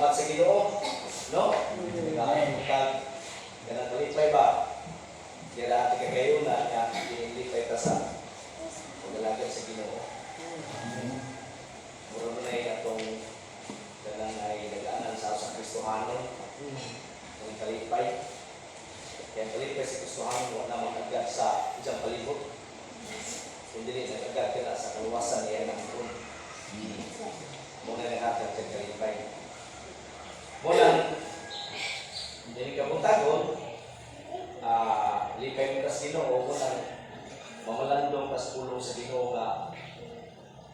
salamat sa Ginoo, no? Ganang malipay ba? Kaya natin kagayon na ilipay ka sa paglalagay sa Ginoo. Mura mo na yung atong ganang ay nag-aanan sa Kristohanon. Ang kalipay. Kaya kalipay sa Kristohanon, wala mag-agad sa isang palibot. Kundi nag-agad ka na sa kaluwasan niya ng doon. Muna nag-agad sa kalipay. Muna, hindi ka puntagon, lipay mo ka sa Ginoo, muna mamalandong ka sa pulong sa Ginoo nga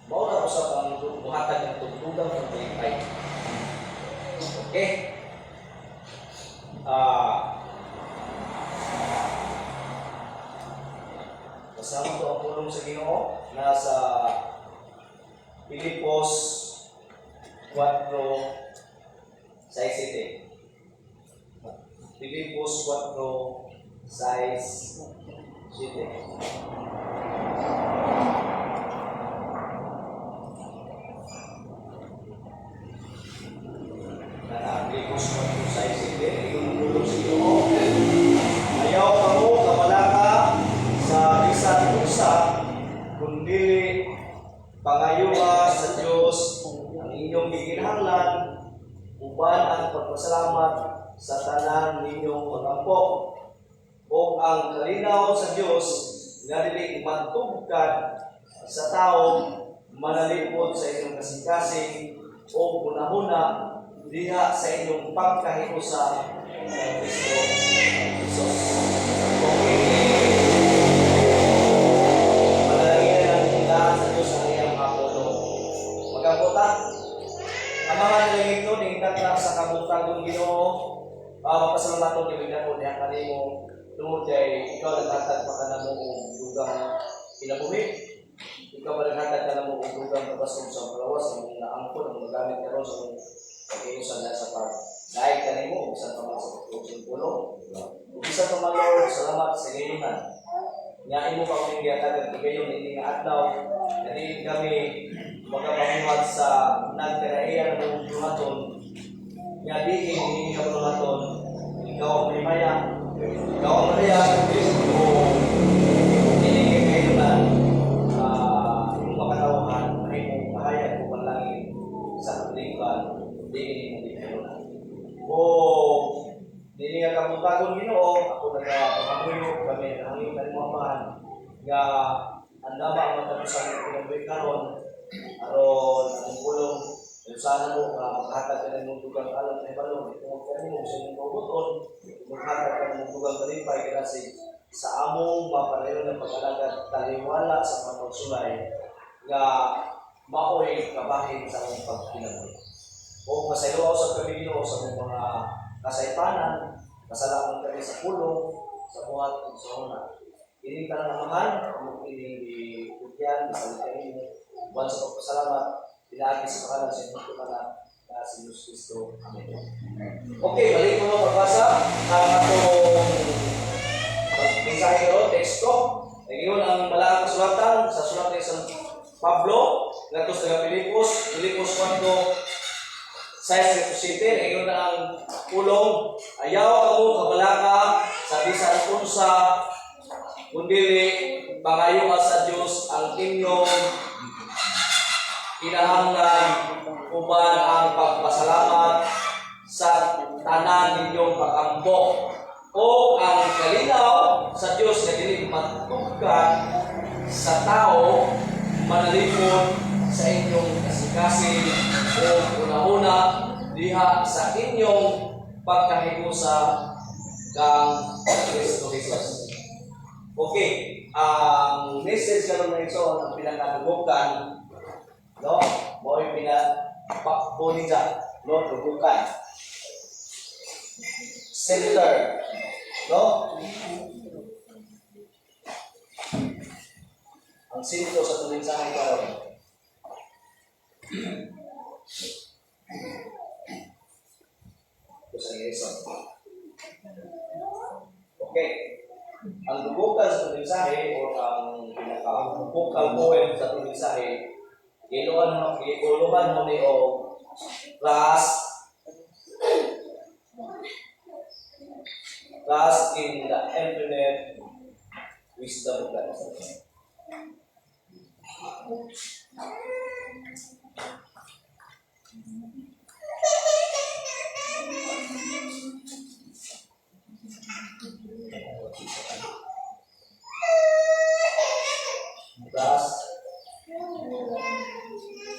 maura ko sa pangmuhatag ng tugtugang ng kalipay. Okay? Kasama ito ang pulong sa Ginoo nasa Filipos 4:6. Filipos 4:6. Filipos 4:6. Yung pulong sa Ginoo. Ayaw ka mo kamalaka sa bisan usa kundi pangayuha sa Dios ang inyong giginahanglan uban ang pagpasalamat sa tanan ninyong pag-ampo o ang kalinaw sa Dios nga dili matugkad sa tao manalipod sa inyong kasing-kasing o hunahuna diha sa inyong pagkahiusa sa Kristo Jesus. Ang mga nalingit nun, hingkat na sa kabutang Ginoo, mapasalamat yung ibigay po niya kanimo tungod kay ikaw naghatag pa ka na mo dugang kinabuhi. Ikaw ba naghatag ka na mo dugang kapasok sa palawas ng mga angkon ang magamit ka ron sa mga pag-iusan na sa pag dahil kanimo, bisan pa mga sa pulong. Bisan pa mga Lord, salamat sa ngayunan. Nga imo pa kong hinggatag at igayon hindi nga adlaw, na din kami magkapamuhat sa nagkaraiya ng lumaton. Nga diin, hindi ka lumaton. Ikaw ang primaya. Ikaw ang Maria. O hindi kayo na yung makatawahan ay mong kahayag o panlangin sa kabliban. Diin hindi kayo na. O hindi nga kamutagon Ginoo. Ako nagpapamulyo kami nangingin ka rin mga amahan. Nga andama ang matapusan ng pinagbuhay karon. Aron ang pulong, sana mo maghatag ka ng mong alam na ibalong, kung magkano mo sa inyong pabuton, maghatag ka ng mong kalipay kasi sa among mapalayo ng pag-alagad taliwala sa mga pagsulay nga maoy kabahin sa among pagkinabuhi. O masaylo sa Ginoo sa mga kasaypanan, kasalaman kami sa pulong, sa buhat at sa una. Ini ka na mahal, ini di-putyan, masalitain mo, buwan sa pagpasalamat, pinaagi sa pangalan sa inyong pangalan na si Jesus Cristo. Amen. Okay, balik mo na pagbasa ang atong mensahe o teksto. Ngayon ang malaking kasulatan sa sulat ni San Pablo, nato sa Filipos 4:6-7. Ngayon ang pulong, ayaw kamo kabalaka sa bisan unsa kundi pangayo sa Dios ang inyong kinahanglan uban ang pagpasalamat sa tanan ninyong pag-ampo o ang kalinaw sa Dios nga dili matugkad sa tao manalipod sa inyong kasing-kasing o una-una diha sa inyong pagkahiusa kang Kristo Jesus. Okay, ang message karon na ito ang pinakadubukan, no? Mo yung pinapakpuni dyan, no? Dubukan. Center, no? Ang sentro sa tuwing sa akin karon. Ito sa Yeson. Okay. Ang dubukan sa mensahe o ang pinaka-focal point sa mensahe, iuluhan mo ni o class Trust in the infinite wisdom of God.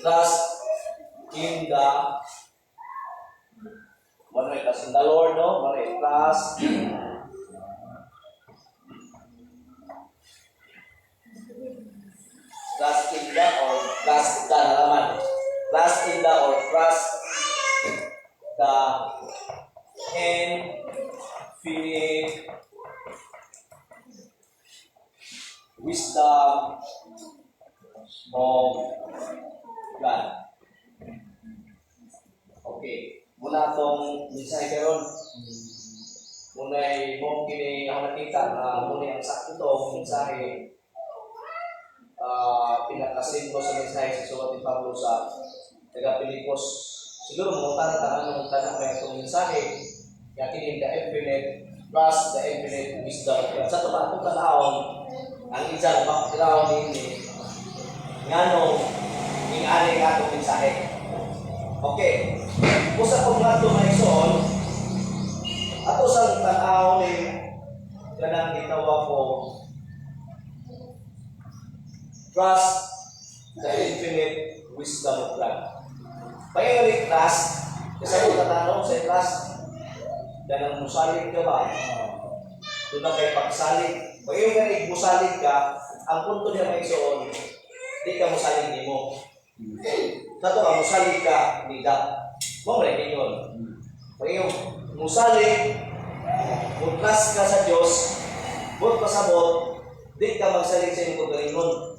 Trust in the trust in the Lord, no? Trust in the or trust the naman. Trust in the or trust the infinite wisdom of God. Okay. Muna itong mensahe karon. Muna mo kini ako nakita na muna ang sakto itong mensahe. Pinakasin ko sa mensahe sa sulat ni Pablo sa taga-Pilipos. Siguro mo tanong may itong mensahe. Yakin the infinite trust, the infinite wisdom of God. Sa itong tanawang, ang isang background ni ngano ingani nga itong mensahe. Okay. Usa ko nga ito may soon, ato sa tanaw ni kanang gitawag ko trust the infinite wisdom of God. Pag-iwalik trust, kasi mo tatanong sa trust, ganang musalig ka ba? Doon na kay pagsalig. Pag-iwalik musalig ka, ang punto niya may soon, di ka musalig ni mo. Nato ka musalig ka ni God. Mamrekin yun. Pag yung musalig, trust ka sa Diyos, but pasabot, di ka magsalig sa iyong kagalingon.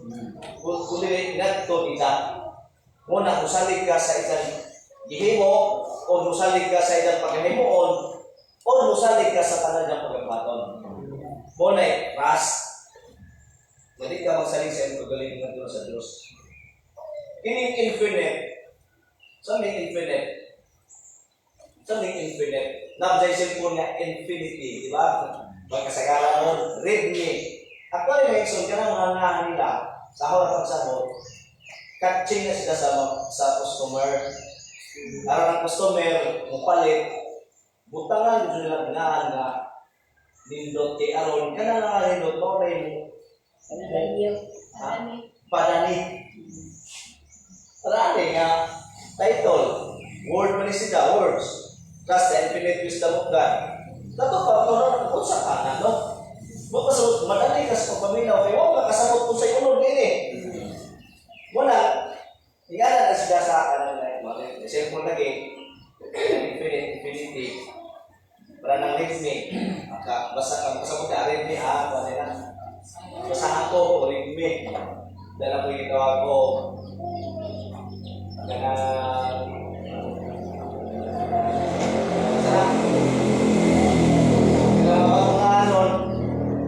Kundi nato ni God. Muna, musalig ka sa isang gihimo, o musalig ka sa isang paghimuon, o musalig ka sa tanan ng pagkabaton. Muna, trust. Hindi ka magsalig sa iyong kagalingon sa Diyos. Ini infinite. Something infinite. Something infinite. Nabjay cellphone nga infinity. Diba? Magkasagaran mo. Read me. Actually, may ikson ka ng mga nga nila. Sa ako na pagsabot. Catching na sila sa customer. Araw ng customer, mupalit. Butangan dito nila nga nindot kay Aron. Ka na nga nindot mo na yung padani. Marami nga title, word man sila, words. Trust the infinite wisdom of God. Dato pa kung sa kanan, no? Bukas madali ka sa pagpaminaw, kaya huwag makasabot kung sa iunod din eh. Muna, hingala na sila sa kanan na yung cellphone lagi, infinity. Para nang read me, basta kang kasabot ka, read me, basta ako, read me. Dala ko yung tawag ko,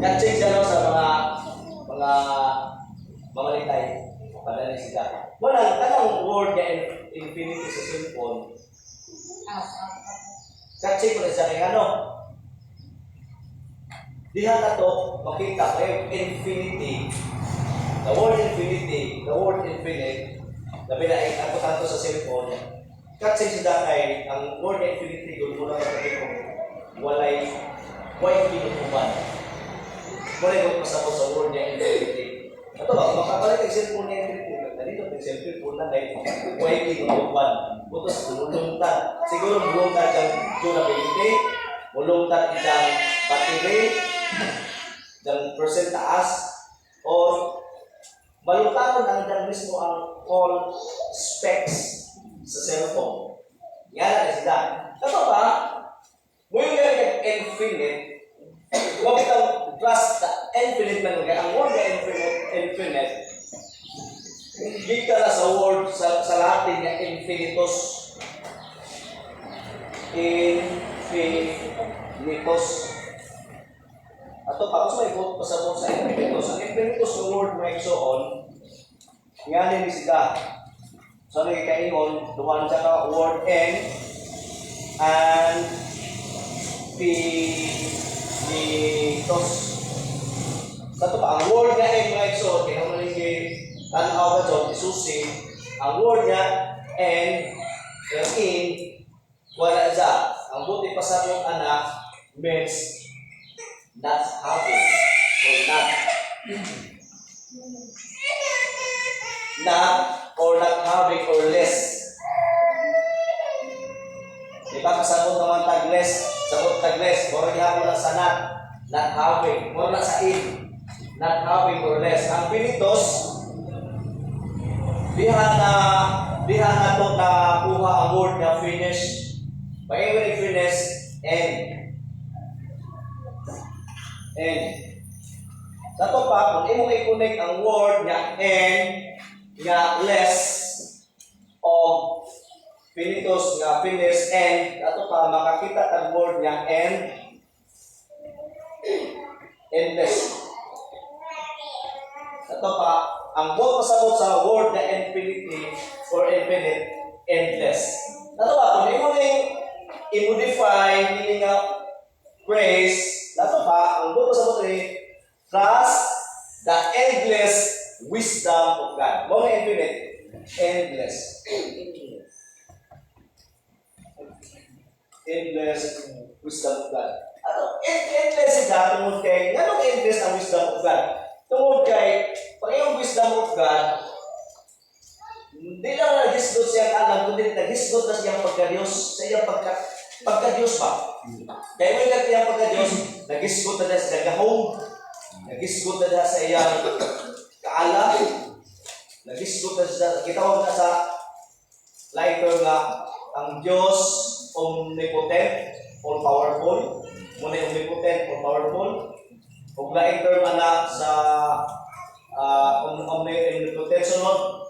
catching siya sa mga mamalitay padali sila. Walang tanang word na infinity sa cellphone. Catching mo na siya kaya diha na to makita kayo infinity. The word infinite labi na ako tanto sa cellphone. Catching sila kay ang word infinity doon muna kapatid ko walay kinukuban. Walay ko pasabot sa word niya infinity. Ito ba, makapalit ang cellphone niya infinity. Dito ang cellphone na dahil walay kinukuban. Butos, bulungtad. Siguro bulungtad ang durability, bulungtad ang battery, ang percent taas, or malutaron ang dyan mismo ang call specs sa cellphone. Yan na sila. Ito ba, mo yung infinite, huwag itong trust the infinite na nga. Ang word na infinite, hindi ka na sa word, sa Latin na infinitus. Infinitus. Ato pa, kung may ikot pasabot sa infinitus. Ang infinitus ng word may iksoon, nga din sila. So, nagkakaingon, duman sa ka word and Tos. Sa ito pa, ang word niya ay mga exo, kaya naman yung tanaw ka dyan, isusi, ang word niya and yung in, wala dyan. Ang buti pa sa mong anak means not having or not. Not or not having or less. Diba kasabot naman tag-less, sabot tag-less, mura gihapon lang sa not having, mura lang sa in, not having or less. Ang pinitos, diha na ito nakuha ang word na finish. Pag-ibig finish, end. Sa ito pa, kung imo i-connect ang word nga end, nga less, o pinitos nga finish, end, ito pa, makakita ang word nga end, endless. Ito pa, ang buong pasabot sa word na infinity or infinite, endless. Ito pa, kung imo i-modify, meaning nga praise, ito pa, ang buong pasabot ay trust the endless wisdom of God. Mga infinite, endless. Endless wisdom of God. Endless is that tungod kay, anong endless ang wisdom of God? Tungod kay, pag yung wisdom of God, hindi lang nag-hisgot siyang alam, kundi nag-hisgot na siyang pagka-Diyos, sa iyang pagka-Diyos ba? Kaya may nagtiyang pagka-Diyos, nag-hisgot na siya sa gahong, nag-hisgot na siya sa iyang kaala, nag-hisgot na siya, kitawag na sa lighter nga, ang Diyos omnipotent, all powerful, muna omnipotent, all powerful, kung laing term na sa omnipotent, sunod,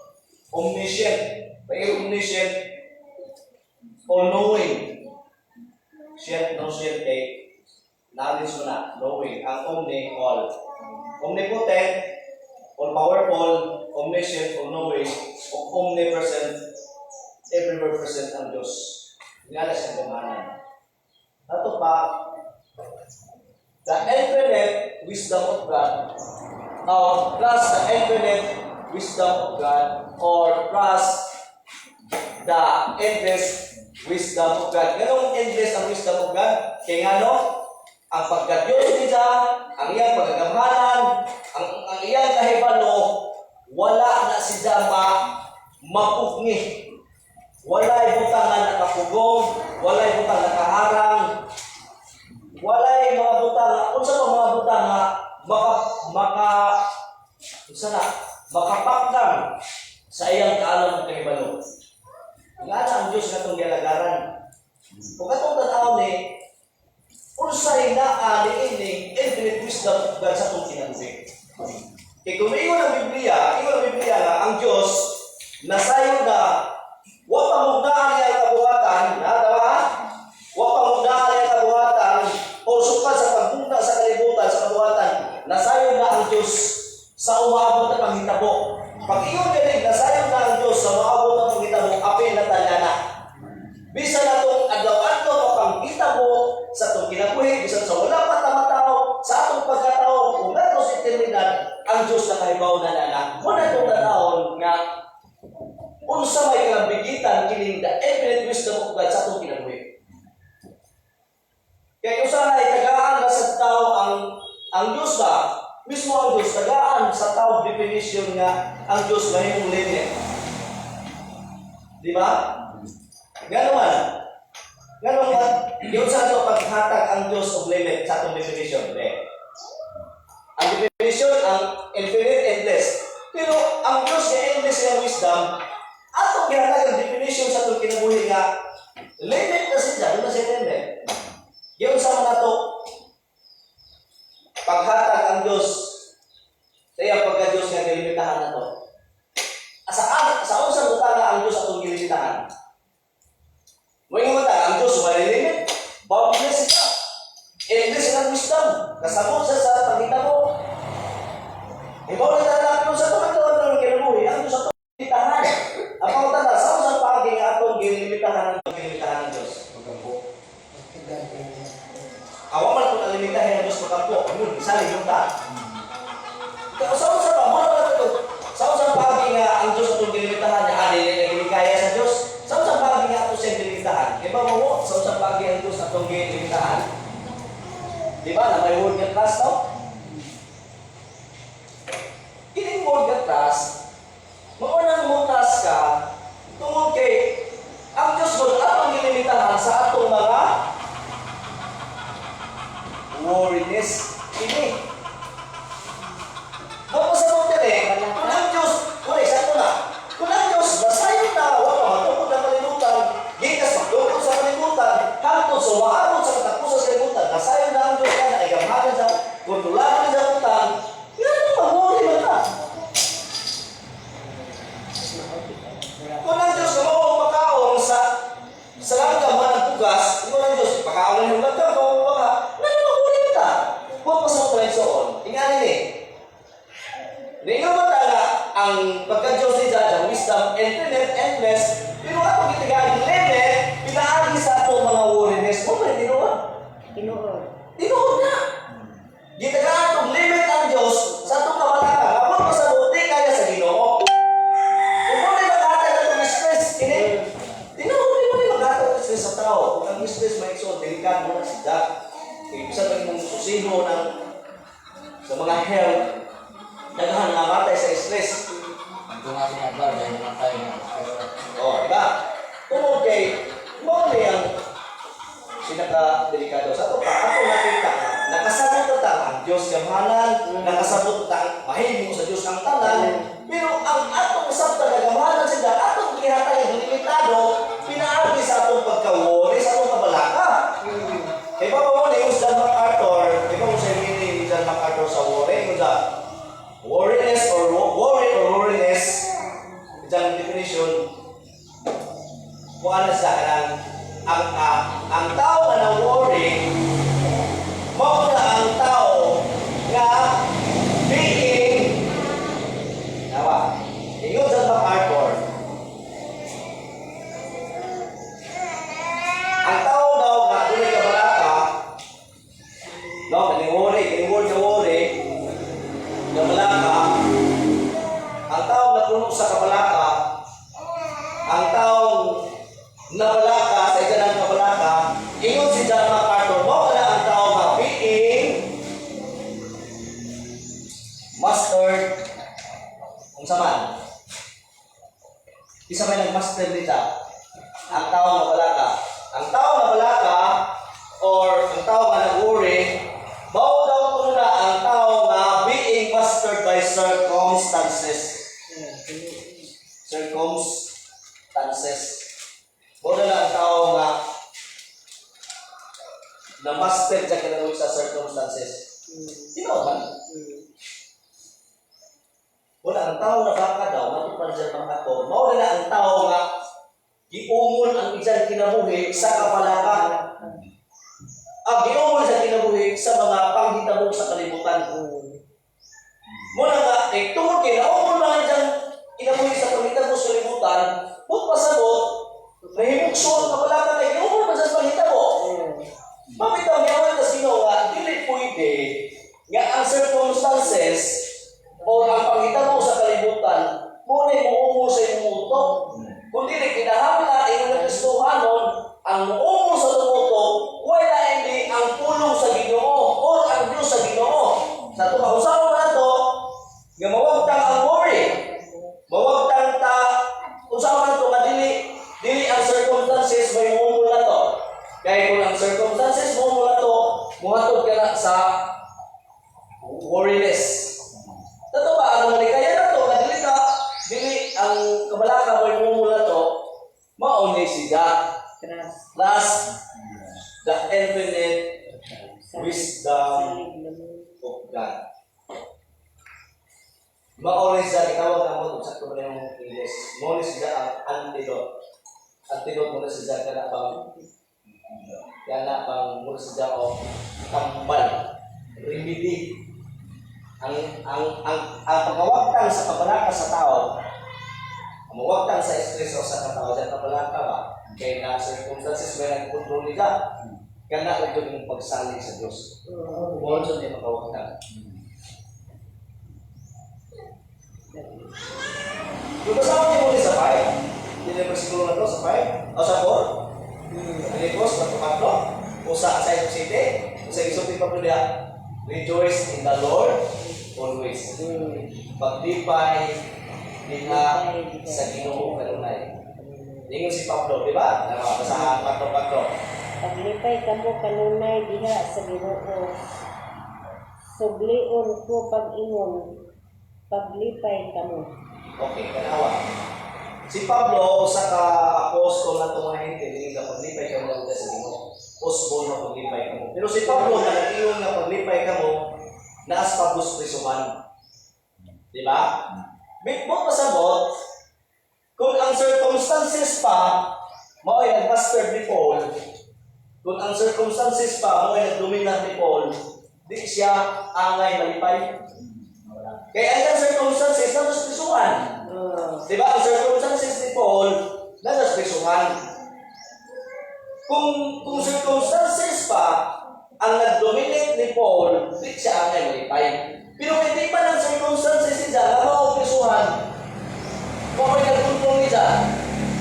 omniscient. May omniscient, all-knowing. Siyent, no siyent, knowledge mo na, knowing. Ang omni, all. Omnipotent, all-powerful, omniscient, all-knowing, o omnipresent, everywhere present ang Diyos. Nga na siyang gamanan. Ito pa, the infinite wisdom of God, plus the infinite wisdom of God, or plus the endless wisdom of God. Ganong endless ang wisdom of God? Kaya nga no, ang pagka-Diyos niya, ang iyang pagkagamhanan, ang iyang kahibalo, wala na siya mapugni. Wala'y butang na nakapugong, wala'y butang nakaharang, wala'y mga butang, kung sa mga butang na makapakdang sa iyang kaalam ng kahibalo. Nga na ang Diyos na itong galagaran. Kung katong tanaw ni, unsay na ini infinite wisdom of God sa itong kinabuhi. Kaya kung ingon ang Biblia nga, ang Diyos, nasayo na, huwag pamugdaan niya ang kabuhatan, huwag pamugdaan niya ang kabuhatan, o sukat sa pagbunda sa kalibutan, sa kabuhatan, nasayo na ang Diyos sa umaabot na panghitabo. Pag iyon galing, nasayo na ang Diyos sa umaabot na panghitabo, apil na talana. Bisa na itong adlaw-adlaw mapanghitabo sa itong kinabuhi, bisa sa wala pa tamatao, sa atong pagkatao, kung nato sa eternidad, ang Diyos na kahibaw na nana. Muna itong tanahon nga, unsa may kalabigitan kining the infinite wisdom of God sa atong kinabuhi. Kaya kung sana ay tagaan na sa tao ang Diyos ba, mismo ang Diyos, tagaan sa tao definition nga ang Diyos mahimong limit. Di ba? Ganon man. Yun sa ito paghatag ang Diyos of limit sa atong definition. Ang definition, ang infinite, endless. Pero ang Diyos na endless yung wisdom, atong ginatag ang definition sa itong kinabuhi nga, limit na siya, doon na siya limit. Yung sa mga ito, paghatag ang Diyos, sa iyang pagka-Diyos nga gilimitahan na ito. Sa unsang utana ang Diyos atong gilimitahan. May utana, ang Diyos may limit, boundless siya. Endless ang wisdom, kasabot siya sa pagkita mo. Ibaw na talaga sa ito, ang kinabuhi, ang Diyos atong gilimitahan. Ang pangutana, sa unsang pagking atong gilimitahan ng Diyos? Awa man kung alimitahin ang Diyos sa kampo, yun, isalig yung ta. Sa pa, muna ba ito? Sa pagi nga ang Diyos itong gilimitahan niya, ano yung gilikaya sa Diyos? Sa pagi nga ito siyang gilimitahan. Iba mo, sa pagi ang Diyos itong gilimitahan. Di ba, na may word nga trust, no? Kining word nga trust, maunang mo trust ka, tungkol kay, ang Diyos mo, atong gilimitahan sa atong mga worriness. Ini. Mapasabot yan eh. Kung ang Diyos, sa ito na. Kung ang Diyos, basahin na, wala, matupod na kalimutan, gikas magdukod sa kalimutan, hangtod sa maabot sa katapusan sa kalimutan, basahin na ang Diyos ka na, igamahan sa, kontrolahan sa utang, yan ang mag-worry man ka. Kung ang Diyos, kung makaon sa langgam man ang pugas, kung ang Diyos, pakaon yung langgam, kung baka, huwag pa sa tradisyon. Inganin eh. Ngayon ba talaga ang pagka-Diyos ni Diyos, ang wisdom, infinite, endless, pero ako kitigaan yung limit, pinaagi sa ito mga worriness mo, pero tinuod. Tinuod na. Gitagaan itong limit ang Diyos sa itong kamataka. Kapag masabuti kaya sa Ginoo. Kung mo na maghatag itong stress, tinuod mo na maghatag itong stress sa tao. Kung ang stress may ikso, delikado mo na si Jack. Ibig sabihin mong susino sa mga health, naghahan nga matay sa stress. Ito nga sinagawa dahil namatay na. Diba? Tungkol kay, mo na yung sinaka-delikado. Sa ito pa, ako nakita, nakasabot na ang Diyos gamahanan, nakasabot na mahimong sa Diyos ang tanan, pero ang atong sabta na gamahanan sila, atong kihatay ang limitado, pinaagi sa atong pagkawori, sa atong kabalaka. Iba mo na yung John MacArthur, iba mo siya yung John MacArthur sa worry, yung worriness or worriness, isang definition, kung ano sa kanang, ang tao na na-worry, mauna ang tao nga being, nawa, yung John MacArthur, ang tao daw nga tuloy kabalaka, no, kining worry, kabalaka, ang tao na puno sa kabalaka, ang tao na balaka sa isa ng kabalaka, ingon si John MacArthur, mo na ang tao nga being mastered kung saman. Isa may nag-master dito. Ang tao na balaka. Ang tao na balaka or ang tao na nag-worry, mao daw po na ang tao na being mastered by circumstances. Mao na ang tao na na-mastered sa kinalawag sa circumstances. Tinaw man. Wala ang tao na baka daw, matupad dyan mga ako, mao na ang tao nga giumol ang isang kinabuhi sa kapalaka. Ang giumol sa kinabuhi sa mga panghitabo sa kalibutan. Muna nga, tungkol kinaumol mga isang kinabuhi sa panghitabo sa kalibutan, huwag pasabot, mahimukso ang kapalaka na giumol man sa panghitabo. Mabitaw niya wala kasi nga, dili pwede nga ang circumstances o ang panghitabo sa kalibutan, muna yung uumol sa inyong utok. Kung dili kinahanglan ingon ng Kristohanon, ang uumol sa tumutok, wala hindi ang pulong sa Ginoo o ang Diyos sa Ginoo. Sa tumahusaw na ito, nga mawagtang ang worry, mawagtang usawa na ito, dili ang circumstances may uumol na ito. Kaya kung ang circumstances mo na ito, muhatod ka na sa worriness. Ito ba, ang malikaya na ito, dili ang kabalaka mo yung mumula to, maunay siya. Plus, the infinite wisdom of God. Maunay siya, itawag ang mga sa ito na yung English. Maunay siya ang antidote. Antidote mo na siya ka na pang muna siya o kambal. Remedy. Ang pagkawagtang sa kabalaka sa tao, ang mawagtang sa stress o sa katao dyan kabalaka ba, kaya na circumstances may nagkontrol nila. kana ito yung pagsalig sa Diyos. Kung ano niya makawagtan. Yung kasama niyo muli sa 5, hindi na siguro na ito sa 5, o sa 4, Filipos, Patro, o sa Isaiah City, o sa Isopi Papulia, rejoice in the Lord always. Pagdipay, diha sa Ginoo kanunay. Ingon si Pablo, di ba? Sa Patro. Paglipay kamo kanunay diha sa Ginoo. Suglion ko pag-ingon, paglipay kamo. Okay, kanawa. Si Pablo, sa ka-apostol na tumahin, hindi ka paglipay ka mo sa Ginoo. Posbol na paglipay ka mo. Pero si Pablo, na nag-iyon na paglipay ka mo, naas pabus prisuhan. Di ba? Bigmot pasabot, kung ang circumstances pa, mao'y nag-master ni Paul, kung ang circumstances pa, mao'y nag-dominant ni Paul, di siya angay malipay. Kaya ang circumstances, natas prisuhan. Di ba? Ang circumstances ni Paul, natas prisuhan. Kung circumstances pa, ang nag-dominate ni Paul, di siya angay malipay. Pero hindi pa ng circumstances niya, na maupisuhan, kung may nagpuntung niya,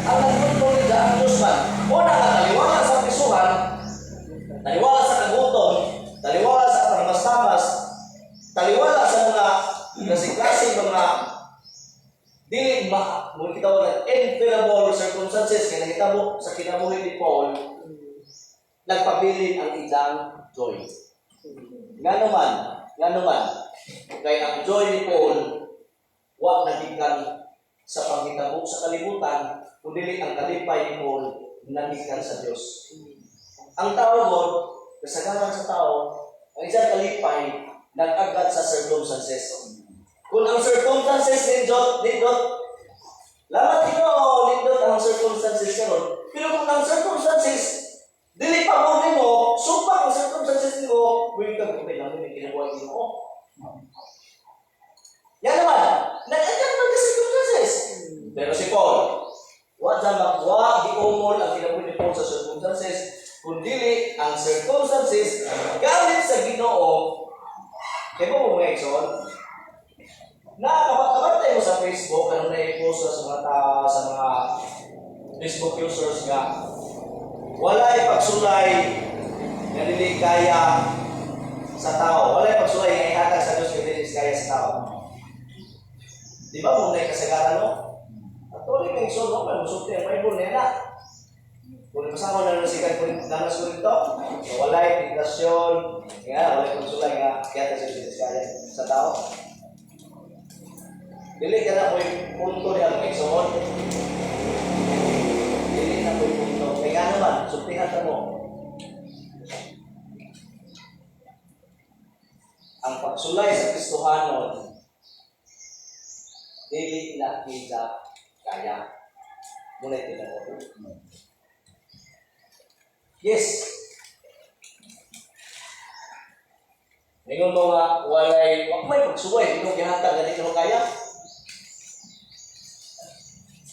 ang nagpuntung niya, ang Diyos man, una nga, taliwala sa pisuhan, taliwala sa kagutom, taliwala sa panamas-tamas, taliwala sa mga klase-klase mga dili muli kita wala infallible circumstances kaya nakita mo sa kinabuhi ni Paul nagpabilin ang ilang joy. Nga naman kaya ang joy ni Paul wa nagikan sa panghitabo sa kalibutan kundi ang kalipay ni Paul nagikan sa Dios. Ang tawag kasagaran sa tao ang isang kalipay nag-agad sa circumstances. Kung ang circumstances nindot, lamat nindot ang circumstances karon. Pero kung ang circumstances, dili pa mo nimo, supak ang circumstances nimo, wait ka, okay lang, may ginagawa mo. Yan naman, nag-agad man ka circumstances. Pero si Paul, di umol ang kinabuhi ni Paul sa circumstances, kundi ang circumstances gamit sa Ginoo. Kaya mo mga Exxon, nakakabantay mo sa Facebook, anong na-post sa mga Facebook users nga, walay pagsulay na dili kaya sa tao. Walay pagsulay nga ihatag sa Diyos na dili kaya sa tao. Di ba mo na kasagaran no? At tuloy mga Exxon, no? May musulti ang Bible na yan. Kung kasama na nasikan ko danas ko ito, walay tigrasyon, walay pagsulay nga kaya sa Diyos kaya sa tao. Dili ka na po yung punto niya ng Exxon. Dili na po yung punto. Kaya naman, sultihan ka mo. Ang pagsulay sa Kristohanon, dili na kita kaya. Muna ito na po. Yes. Ngayon mo nga, may pagsulay, hindi mo gihatag na dito kaya.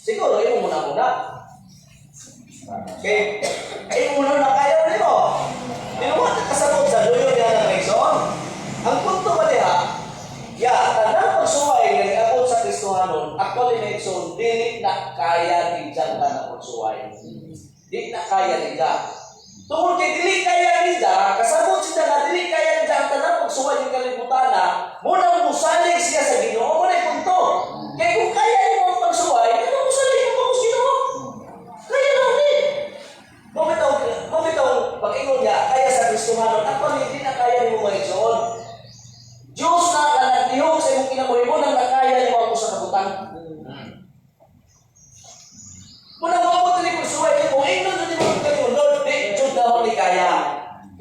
Siguro, yung muna. Okay? Yung muna kaya rin mo. Pinuha ka kasabot sa duyo niya ng Exxon. Ang punto ba niya, tanang pagsuway nga nag-akot sa Kristohanon, actually ng Exxon, dili na kaya ni Diyan ka na pagsuway. Dili na kaya ni Diyan. Tungkol kay dili kaya ni Diyan, kasabot siya na dili kaya ni Diyan tanang pagsuway ng kalibutan na, muna musalig siya sa Ginoo, muna yung punto. Kaya kung kaya ni mo pagsuway, pag-ingon niya, kaya sa Kristohanon, actually, hindi na kaya ni mo mag-igsoon. Diyos na nagtihog sa imong kinabuhi mo nang nakaya ni mo ako sa kabutang. Muna mo ako tali pagsuway mo, ingnon na ni mo kayo, Lord, di, Diyos na ako ni kaya.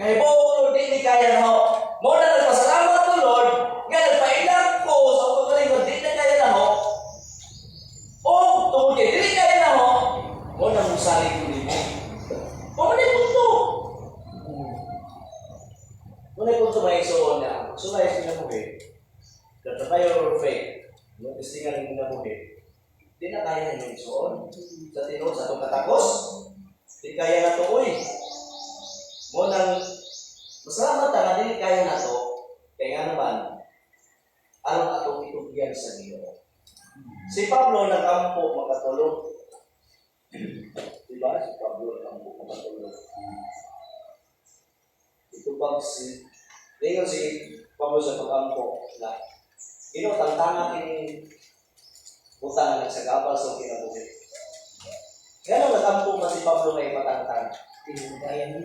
Kaya po, Lord, di ni kaya na ako. Muna nagpasalamat ko, Lord, nga nagpailang ko sa pagkalingon, di na kaya na ako. O, tungkol kayo, di kaya na ako. Muna mong saling ko ni mo. Pumalik punto. Muna punto may isuon na. Sulay sa kinabuhi. Katabayo or faith. Testingan ng kinabuhi. Di na kaya na yung isuon. Sa tinod sa itong katakos. Di kaya na ito uy. Munang makatulog. Diba? Si Pablo ang makatulog. Ito bang ngayon si Pablo sa pag-ampo na tantangan ini utang na nagsagabal sa kinabuhi. Kaya nung nag-ampo ba si Pablo may patantang?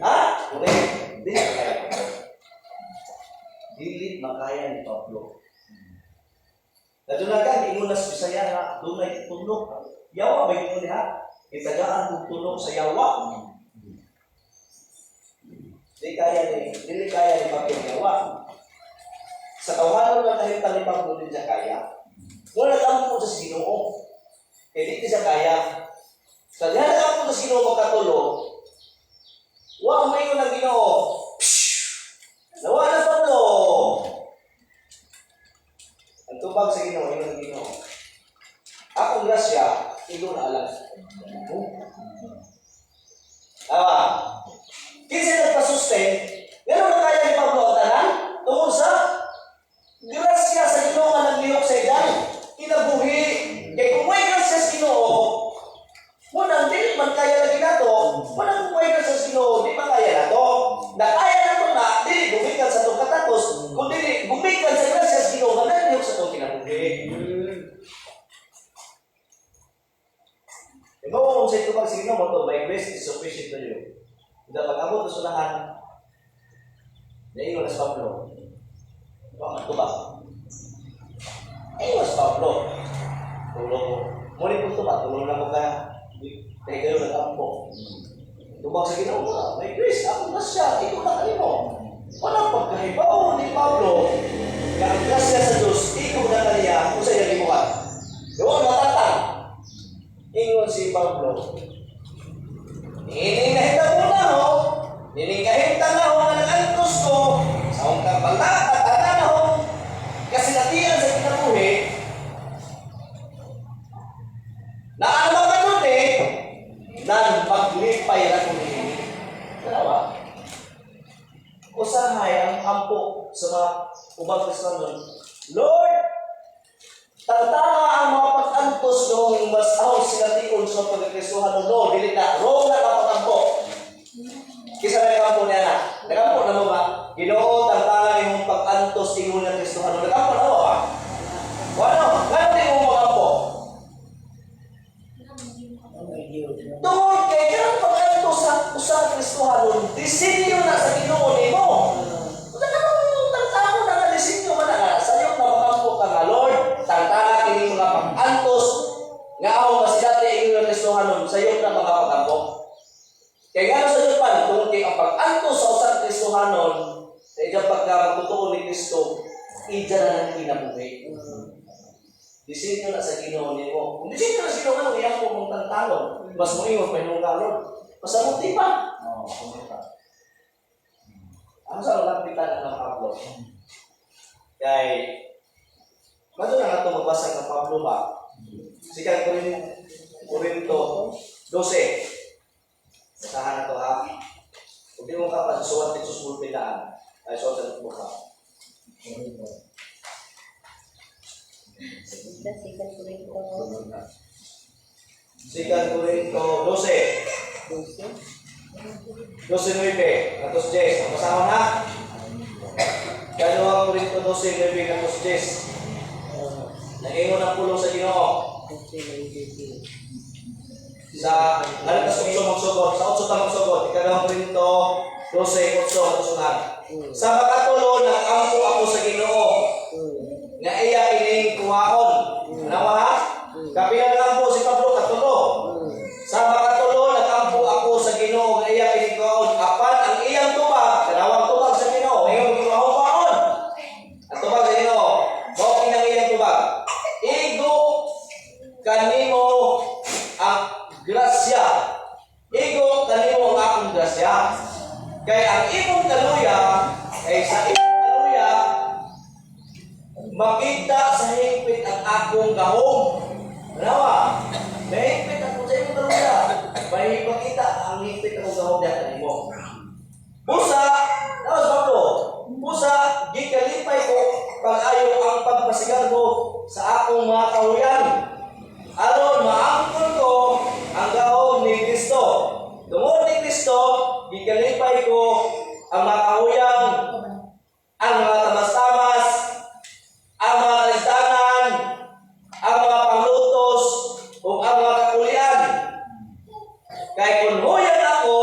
Ha? Correct. Hindi makaya. Dili makaya ni Pablo. Nadunagan, inunas Bisaya na dunay tulog. Yawa ba yun ha? Itagaan kong tulog sa yawa. Dili kaya ni Pablo yawa. Sa tawanan na kahit ni Pablo din siya kaya. Wala nag-ampo sa Ginoo. Kaya di siya kaya. Sa diyan nag-ampo sa Ginoo magkatulog, wa may ng Ginoo. Nawa na Pablo. Ang tubag sa Ginoo, ng Ginoo. Akong grasya, ilo na alam. Tawa. Kinsa nagpa-sustain, gano'n na kaya ni Pablo ang tanan? Tungkol sa grasya sa Ginoo nga naglihok sa idan. Kinabuhi. Kaya kung may grasya sa Ginoo, munang di man kaya lagi na to, munang kung may grasya sa Ginoo, di man kaya na to. Na kaya na to na, di gumikan sa itong katatos, kung di gumikan sa grasya sa Ginoo, nga naglihok sa itong kinabuhi. Ikaw kung sa ito pag sa Ginoo, mo by grace is sufficient to you. Dapat abot sa sulahan, naiwas Pablo. Bakit ito ba? Naiwas Pablo. Tulong mo. Muli po ito ba? Tulong lang mo ka. Kaya kayo nag-ampo. Tubag sa Ginoo, may grace. Ako na siya. Ikaw na kayo mo. Walang pagkahibaw ni Pablo. Kaya ang grasya sa Diyos, ikaw na kaniya kung sa iyong limukat. Gawang matatang. Ingon si Pablo. Niningahita mo na ho. Niningahita na ho nga nag-antos ko. Sa akong kapalata, tata na ho. Kasi natiyan sa kinabuhi. Na ano ka nun nan maglipay na kunin. Dalawa. Usahay ang ampo sa mga ubang Kristiyanon. Lord, tantama ang mga pag-antos noong mas sinatiun sa pagkakristuhan no, dili na, wrong na kapag-ampo. Kisa na nag-ampo niya na. Nag-ampo na mo ba? Ginoo, tantama yung pag-antos ingon ng Kristuhan. Nag-ampo na mo ba? Ano? Gano'n din mo mag-ampo? Tungkol kay ganun pag-antos sa Kristuhan, disenyo na sa Ginoo nimo. Tantama na nga disenyo man na. Sa'yo na mag-ampo ka nga, Lord, tantama kini mga pag-antos nga ako masidati ingon ng Kristuhanon, sa'yo na mga pag-ampo. Kaya nga sa Japan, tungkol kay ang pag-antos sa usang Kristuhanon, sa iyang pagka-magtutuon ni Kristo, ija na ng kinabuhi. Disenyo na sa Ginoo nimo. Kung disenyo na sa Ginoo, ano iyang po mong tantanon? Mas mo ingon pa yung kalon. Masamuti pa. Ang sa lapitan ng Pablo. Kay, bato na nga ito magbasa ng Pablo ba? Sikang Korinto 12. Basahan na ito ha. Kung di mo ka pa, susuwat dito sa pulpidaan. Ay, suwat sa mo ka. Sikang Korinto 12. 12:9. Katos 10. Basahan na. Kadua Korinto 12:9 katos 10. Nangingon ang pulong sa Ginoo. Sa alas 8 magsugod, sa 8 ta magsugod, Kadua Korinto 12:8 katos 9. Sa makatulo nag-ampo ako sa Ginoo. Nga iya kining kuhaon. Ano ha? Kapilan nag-ampo si Pablo katulo. Sa makatulo nag-ampo ako sa Ginoo nga iya kining kuhaon. Apan ang iyang tubag, kanawang tubag sa Ginoo, iyong kuhaon. Ang tubag sa Ginoo, mao kinang iyang tubag. Igo kanimo ang grasya. Igo kanimo ang akong grasya. Kay ang imong kaluya, kay sa imong kaluya, makita sa higpit ang akong gahom. Nawa, mahigpit ako sa imong kaluya. May makita ang higpit akong gahom diyan kanimo. Busa, nawas Pablo, busa, gikalipay ko pag-ayo ang pagpasigar ko sa akong mga kahuyan. Aron maangkon ko ko ang mga kahuyang, ang mga tamas-tamas, ang mga kalisdanan, ang mga panglutos, o ang mga kakulian. Kay kung huyang ako,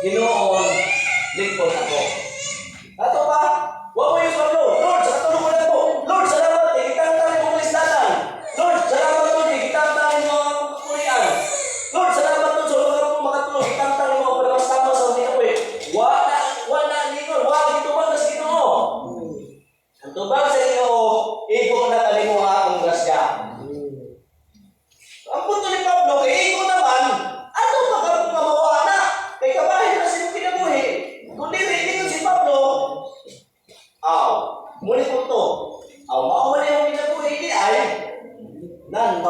Ginoon, lingkod ako. Ato ba? Huwag mo yung Pablo. Lord, sa katulungan mo. Lord, salamat. Ikitang-tangin mo kalisdanan. Lord, salamat Lord. Ikitang-tangin mo ang kakulian. Lord, salamat Lord. Sa mga makatulong. Ikitang-tangin mo ang pagkakasama sa mga ko eh. Wala, lingon. Wala, itubang na sa Ginoo. Ang tubang sa Ginoo, iko na talimo akong grasya. Ang punto ni Pablo, kay iko naman, ano pa ka mamawa na? Kay kabahin na siyang kinabuhi. Kundi rin si Pablo, muli po ito. Maumali ang kinabuhi di ay, nan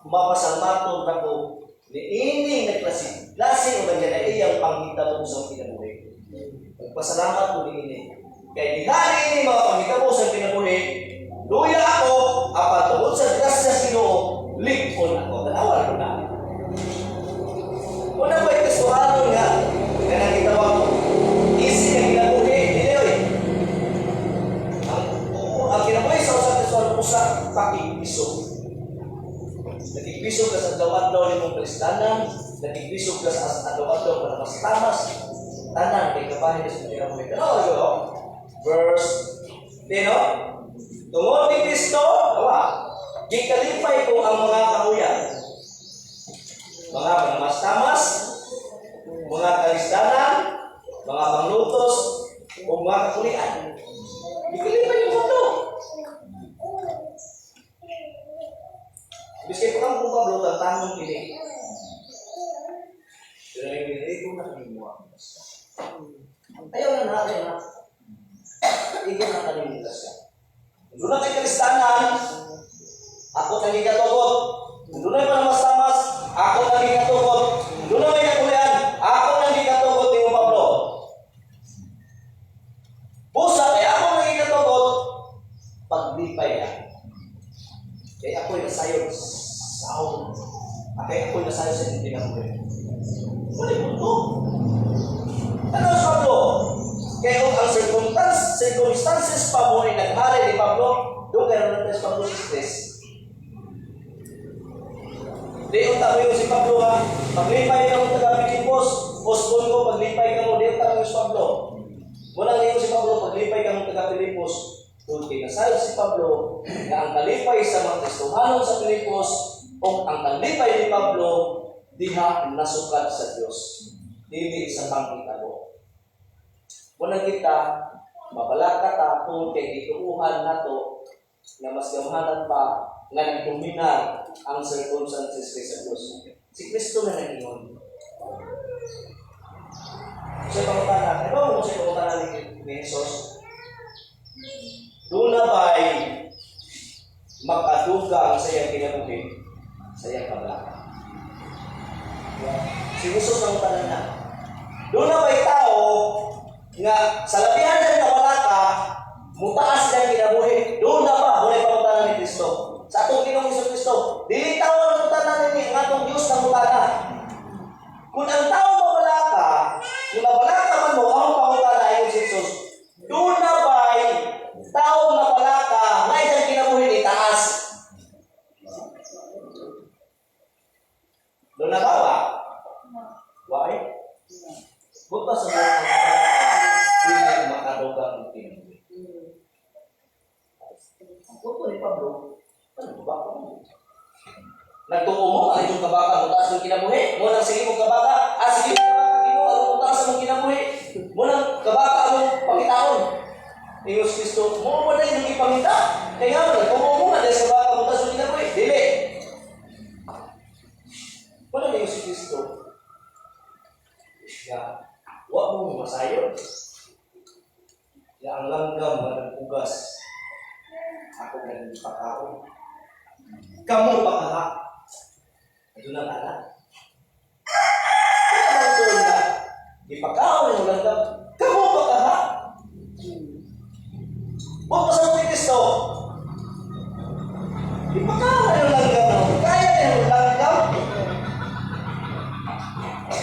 mapasamaton na ko ni ining naglasing. Lasing o nandiyan ay iyang panghitabo sa kinabuhi. Magpasalamat po ni ini. Kaya di hari ini mga panghitabo sa kinabuhi, luya ako, apat tungkol sa grasya sa Ginoo, lingkod ako. Tanawan ko na. Una ba ito suhanon nga, na nakitawag ko, easy na kinabuhi, hindi oy. Ang kinabuhi sa usap na suhanon ko sa pakikisog. Nagkikisog ka sa adlaw-adlaw ni mong kalistanan, nagkikisog ka sa adlaw-adlaw para mas tamas, tanan, kay kapahin na sa kinabuhi. Ano ko? Verse 10, no? Tungod ni Kristo, gikalipay ko ang mga kahuyan, mga mas tamas, mga kalisdanan, mga panglutos, o mga kakulian. Gikalipay ko ito. Biskay po kang kung Pablo, tantanong kini. Pero yung binili ko na kami mo. Ayaw na natin na. Igan na kami nila siya. Doon na kayo kalistanan, ako naging katugot. Doon na yung mas tamas, ako naging katugot. Doon na may kakulian, ako naging katugot ni Pablo. Busa, kaya ako naging katugot, paglipay ka. Kaya ako'y nasayon sa aon. Kaya ako'y nasayon sa hindi na kulit. Muli po ito. Ano sa Pablo? Kaya kung ang circumstances pa mo ay naghari ni Pablo, doon kaya natin sa Pablo 6. Di yung tabi ko si Pablo ha, paglipay ka mo taga-Pilipos, postpone ko, paglipay ka mo, di yung tabi ko si Pablo. Muna ngayon si Pablo, paglipay ka mo taga-Pilipos, kunti na sayo si Pablo, na ang kalipay sa mga Kristohanon sa Pilipos, o ang kalipay ni Pablo, diha nasukat sa Diyos. Dili sa pangkitabo. Muna kita, mabalaka ta kung kay ituuhan na to, na mas gamahanan pa, nga nagdominar ang circumstances kay sa Diyos. Si Kristo na nag-ingon. Sa pangutana, ano mo sa pangutana ni Jesus? Doon na ba'y makadugang sa iyang kinabuhi, sa iyang kabalaka? Si Jesus ang pangutana na. Doon na ba'y tao nga sa labihan ng kabalaka, mutaas ng kinabuhi? Doon na ba? Hulay pangutana ni Kristo. Sa atong Ginoong Kristo, dili tao ang mutana ni ang atong Diyos na mutana. Kung ang tao mabalaka, kung nabalaka man mo, ang pangutana ay si Jesus. Doon na ba'y tao mabalaka, ngay ang kinabuhi itaas? Doon na ba? Why? Buta sa mga hindi makadugang ang kinabuhi. Ang punto ni Pablo, ano ba ako? Nagtuo mo, ang inyong kabaka, mutaas ng kinabuhi. Munang sige mong kabaka, sige mong kabaka, Ginoo, ang mutaas ng kinabuhi. Munang kabaka, anong pangitaon? Ingos Kristo, mo ba na yung ipangita? Kaya nga, nagtuo mo na dahil sa kabaka, mutaas ng kinabuhi. Dili. Munang Ingos Kristo. Ya, huwag mong masayon. Ya, ang langgam na nagpugas. Ako na nagpakaon. Kamu pakaha. Ito na nga. Kaya naman ito na, ipakaon yung langgam. Kamu pakaha. Huwag pa sa Kristo. Ipakaon yung langgam. Kaya yung langgam.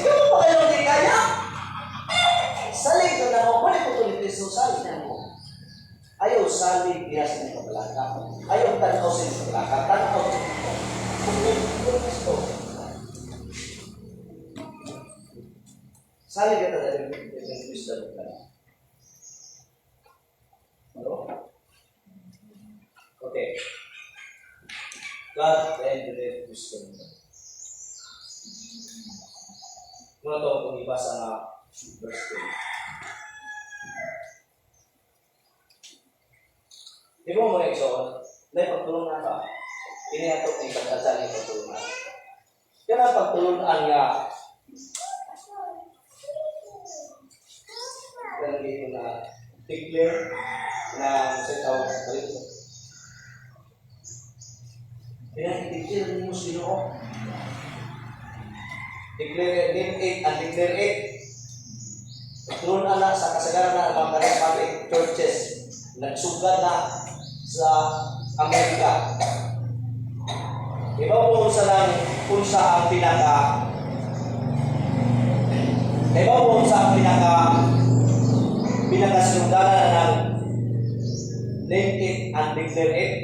Kamu pa kayo hindi kaya? Jesus salig. Ayaw salig diha sa inyong kabalaka. Ayaw tanaw sa inyong kabalaka. Tanaw sa inyong kabalaka. Salig ka talaga ng Kristo na ano? Okay. God and the Kristo. Muna ito kung ibasa nga verse 2. Di mo mga igsoon, na ipagtulong na ka. Inihatok ni pagkasal ni pagtulungan. Yan ang pagtulungan nga. Yan dito na declare na sa tawag sa kalito. Yan i-declare mo sino. Declare name 8 and declare 8. Pagtulungan na sa kasagaran na mga charismatic churches. Nagsugad na sa Amerika. Iba po sa lang kung sa ang pinaka sinugdanan ng name it and declare it.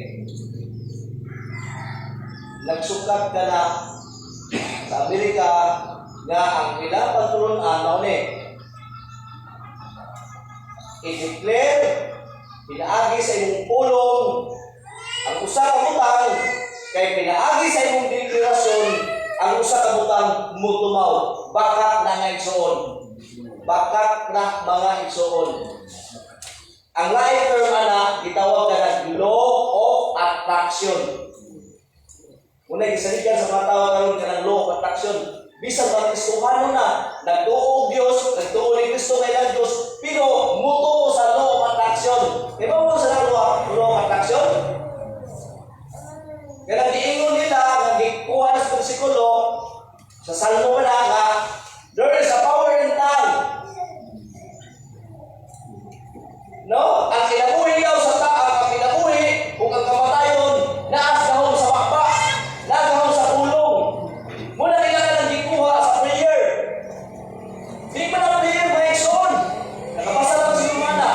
Nagsukat ka na sa Amerika nga ang ilang pagtulunan mauni i-declare pinaagi sa imong pulong ang usa ka butang kay pinaagi sa imong deklarasyon ang usa ka butang mutumaw bakat na nga igsoon bakat na mga igsoon ang lain term ana gitawag ka ng law of attraction unay gisalikan sa mga tao karon ka ng law of attraction bisan ba Kristohano na nagtuo Dios nagtuo ni Kristo kay Dios pero mutuo sa law of attraction. Diba mo sa law of attraction? Kaya diingon nila, nagkuha na sa bersikulo, sa Salmo na ka, there is a power in tongue. No? Ang kinabuhi daw sa taang, ang kinabuhi, kung ang kamatayon, naas gahon sa bakba, nagahon sa pulong. Muna kailangan ng gikuha sa prayer. Di pa na prayer, may iksoon. Nakapasa lang si Lumana.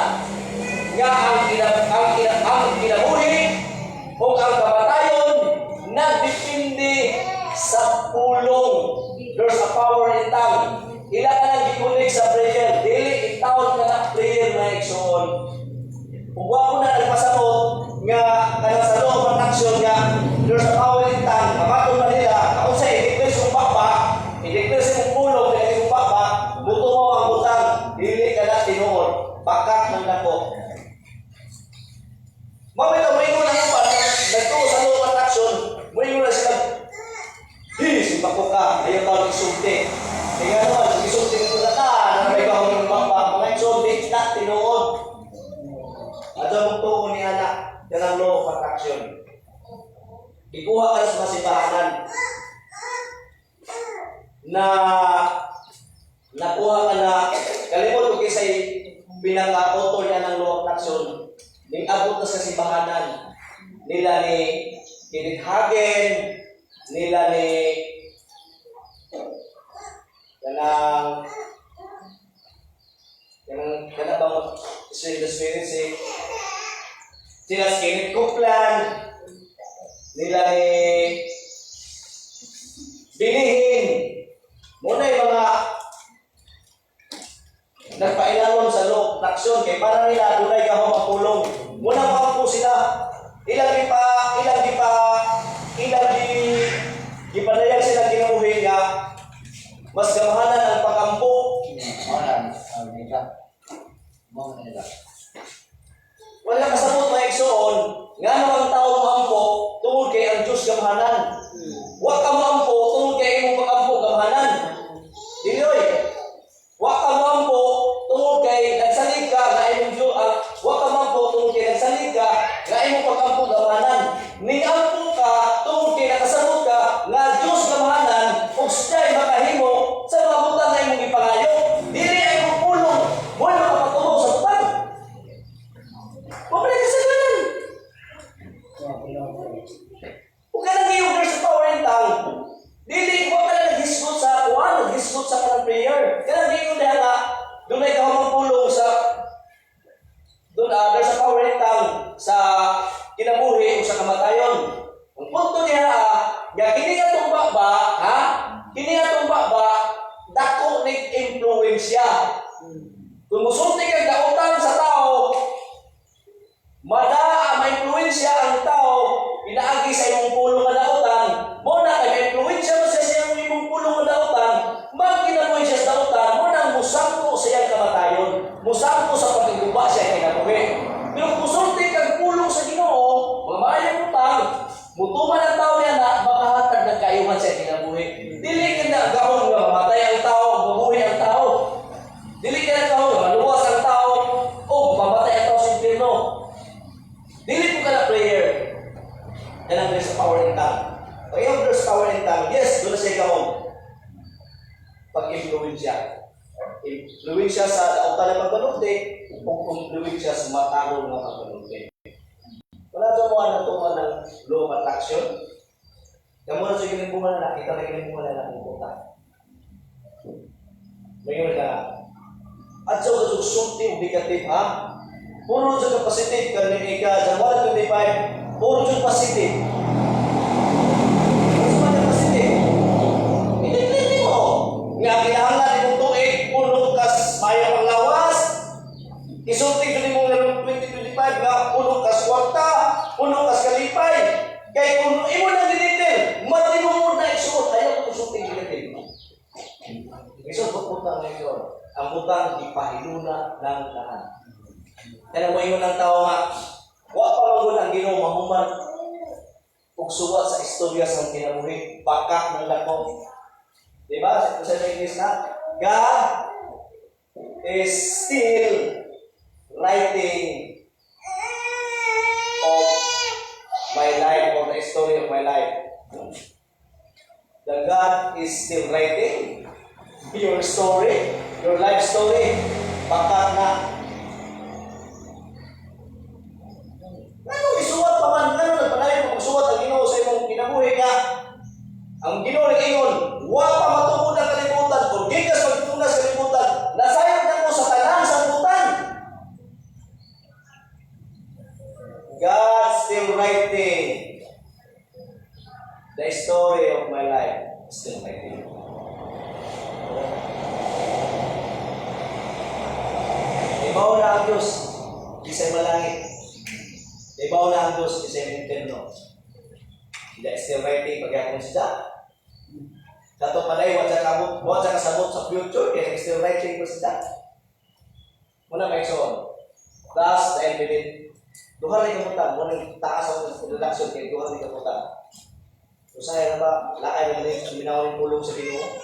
Nga ang kinabuhi o ang kamatayon nagdepende sa pulong. There's a power in tongue. Ilan ka nang gikunig sa prayer. Dili, itawag ka na prayer na iksoon. Kung wako na nagpasabot nga kanang sa law of attraction nga there's a power in tongue. Kamatong na nila. Ako sa i-declare sa baba, i-declare sa mong pulong na yung baba, buto mo ang butang. Dili ka na tinuod. Bakat ng dako. Mamaya mo ingon ang upan, nagtuo sa law of attraction, mo ingon na sila, simpak ko ka, ayaw ka mag-isulti. Kaya naman, mag-isulti nito na ka, na may kahong yung baba, mga isulti na tinuod. At ang magtuo ni anak, yan ang law of attraction. Ikuha ka na sa masibahanan na nakuha ka na, kalimot ko kisa'y pinaka-author niya ng law of attraction. Ning abot na sa simbahanan nila ni Kenneth Hagin, nila ni kanang bang the Spirit sila Kenneth Copeland, nila ni Binihin. Muna yung mga nagpailalon sa law of attraction kay para nila dunay gahong mapulong. Muna mga po sila ilang di panayag sila kinabuhi nga mas gamahanan ang pagampo. Wala kasabot mga igsoon nga ano ang tao mampo tungod kay ang Diyos gamahanan. Wa ka mampo tungod kay imong pagampo gamahanan. Dili wa ka mampo tungod kay nagsalig ka nga imong Diyos, wa ka mampo tungod kay nagsalig ka nga imong pagampo gamahanan. Ning-ampo ka tungod kay nakasabot ka nga Diyos gamahanan ug siya'y makahimo sa mga butang nga imong ipangayo. Dili ay imong pulong mo makapatulog sa butang. Wala ka sa ganun. Ug kanang giugar sa power in tongue. Di punto niya, nga kini atong baba, ha? Kini atong baba, dako ni influensya. Kung musulti kang dautan sa tao, ma-influensya ang tao, inaagi sa imong pulong nga dautan, mo na kay influensya mo sa imong pulong nga dautan, magkinabuhi siya sa dautan, mo nang musangko sa iyang kamatayon, musangko sa pagiguba siya kinabuhi. Pero kung musulti kang pulong sa Ginoo, mga maayong utang, mutuman ang tao niya na makahatag ng kaayuhan siya kinabuhi. Dili kina gahon nga mamatay ang tao, mabuhi ang tao. Dili kina gahon nga maluwas ang tao, o mamatay ang tao sa impyerno. Dili po ka na prayer. Yan ang there's power in tongue. Pag yung there's power in tongue, yes, doon na siya gahon. Pag-influensya. Influensya sa dautan ng pagpanunti, o influensya sa matalo ng pagpanunti. Wala ito mo na tuman ng law of attraction. Kamu na sa giling bunga na nakita na giling bunga na nakukuta. Ngayon na, at sa usulti, negative ha? Puro sa positive, karning ika, January 25, puro sa positive. Ano sa mga positive? Hindi mo. Nga kinahanglan mong tuig, puno kas mayang panglawas. Isulti ko mo ng 2025 nga puno kas kwarta, puno kas kalipay. Kaya kung imo na dinitin, mati mo na isuot, ayaw ko isulti dinitin. Isuot putang ngayon. Ang butang ipahiluna ng lahat. Kaya mo ingon ng tao nga, wa pa lang ang Ginoo mahuman ug suwat sa istorya sa kinabuhi, pakak ng lakong. Di ba? Sa English na, God is still writing of my life or the story of my life. The God is still writing your story, your life story. Pakak na. Ano isuwat pa man, ano nagpanayon kung suwat ang Ginoo sa imong kinabuhi nga. Ang Ginoo nag-ingon, wa pa matuod ang kalibutan, kung gikas magtunas sa kalibutan, nasayod na mo sa tanan sa butan. God still writing the story of my life. Still writing. Ibaw na ang Diyos, di sa'y malangit. Ibaw na ang Diyos, di sa'y interno. Hindi still writing pag-yakong siya. Dato panay, wala siya kasabot sa future, kaya still writing po siya. Muna may son. Thus, the evident. Duha rin kamutan, muna taas ang introduction kay duha rin kamutan. So saya na ba, lakay na rin, minawin pulong sa Ginoo.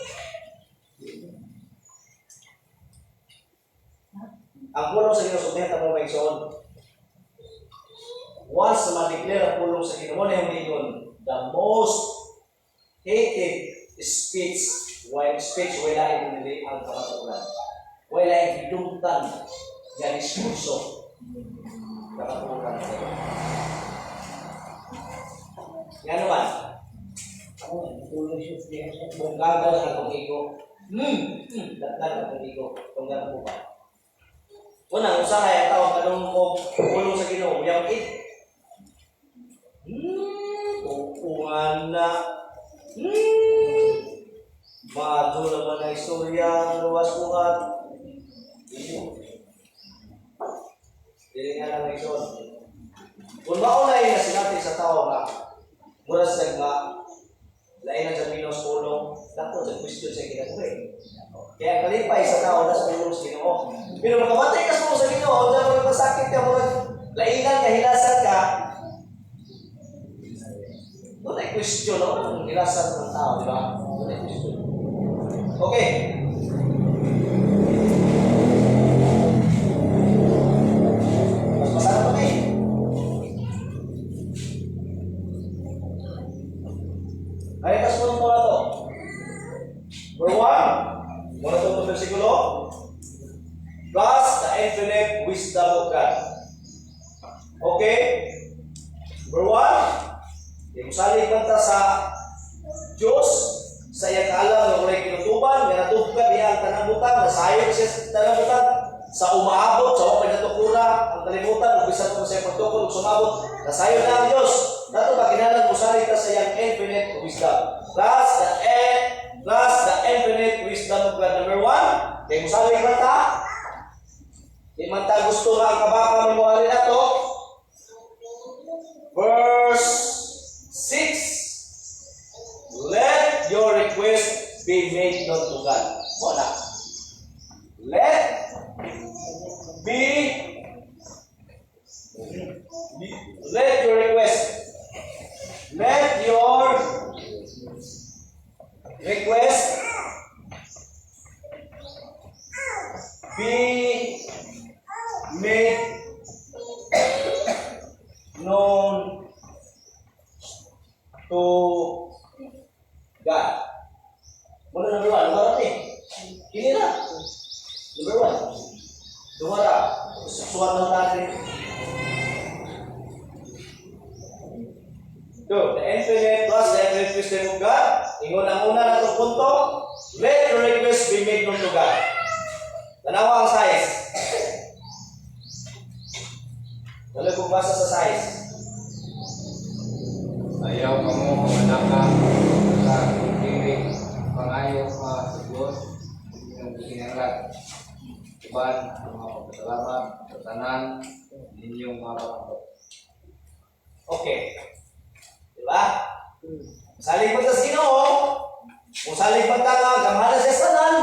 Ang pulong sa Ginoo, sumihan mo may son. Once na ma-declare ang pulong sa Ginoo, na yung Ginoo, the most hated speech, wala hindi ang kamatulan. Wala yung hidungtan, yan diskurso. Kamatulan. Yan naman. Bunggagal ang pag-igo. Datnan ang pag-igo. Tunggal po ba? Unang usahay ang tao, kanong mo pulong sa Ginoo, yung it. Upungan na. Mato naman na istorya ng luwas buhat. Dili nga lang na ison. Kung maunay na sinabi sa tao na mura sa nga lain na sa Pinos pulong, dapat sa question sa kinabuhi. Kaya kalipay sa tao na sa pulong sa Ginoo. Pero makamatay ka sa Ginoo, dahil masakit ka mo, lainan ka, hilasan ka, doon ay question, no? Ang hilasan ng tao, di ba? Doon ay question. Okay. Mas masarap kami. Ay, kas mo na to. Number 1, muna itong versikulo. Plus the infinite wisdom of God. Okay? Number 1, yung salig kanta sa Diyos, sa iyang kaalam na walay kinutuban, nga natugkad niya ang tanang butang, nasayang siya sa tanang butang, sa umaabot, sa wakay natukuran, basura, ang kalimutan, ug bisan kung sa pagtukod ug sumabot, kasayo na ang Dios. Nato ba kinahanglan mo salita sa iyang infinite wisdom. Plus the infinite wisdom of God. Number 1, kay musalig man ta. Di man ta gusto nga ang kabaka mo ali nato. Verse 6. Let your request be made known to God. Wala. Let your request be made known to God. Muna number 1, lumara ni. Kini na. Number 1. Lumara. Susuan lang natin. So, the infinite plus the infinite wisdom of God. Ingon ang una na itong punto. Let your request be made known to God. Tanawa ang size. Wala kong basa sa size. Ayaw ka mo manaka sa piling pangayo ka sa Diyos ng kinahanglan. Uban ang mga pagpasalamat sa tanan ninyong mga pangako. Okay. Diba? Saling mo sa Ginoo, kung saling pagtanga, gamhala siya sa tanan,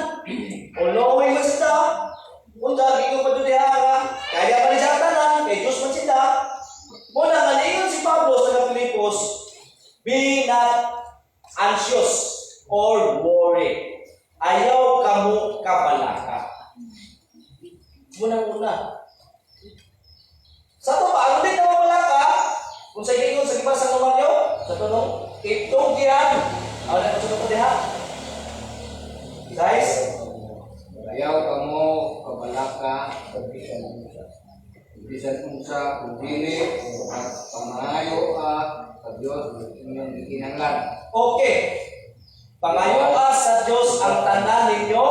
o knowing mo sila, kung dagi ko pa doon kaya pa rin siya tanan, kay Diyos man sila. Muna nga niyon si Pablo sa Pilipos, be not anxious or worried. Ayaw kamo kapalaka. Muna. Sa ito ba, ano din na mapalaka? Kung sa inyo, sa iba sa naman nyo, sa tunong, itong kiyan. Ano na ito sa diha? Guys? Ayaw ka mo kabalaka bisan unsa kung dili at pangayo ka sa Diyos ng inyong kinahanglan. Okay. Pangayo ka sa Diyos ang tanan ninyo.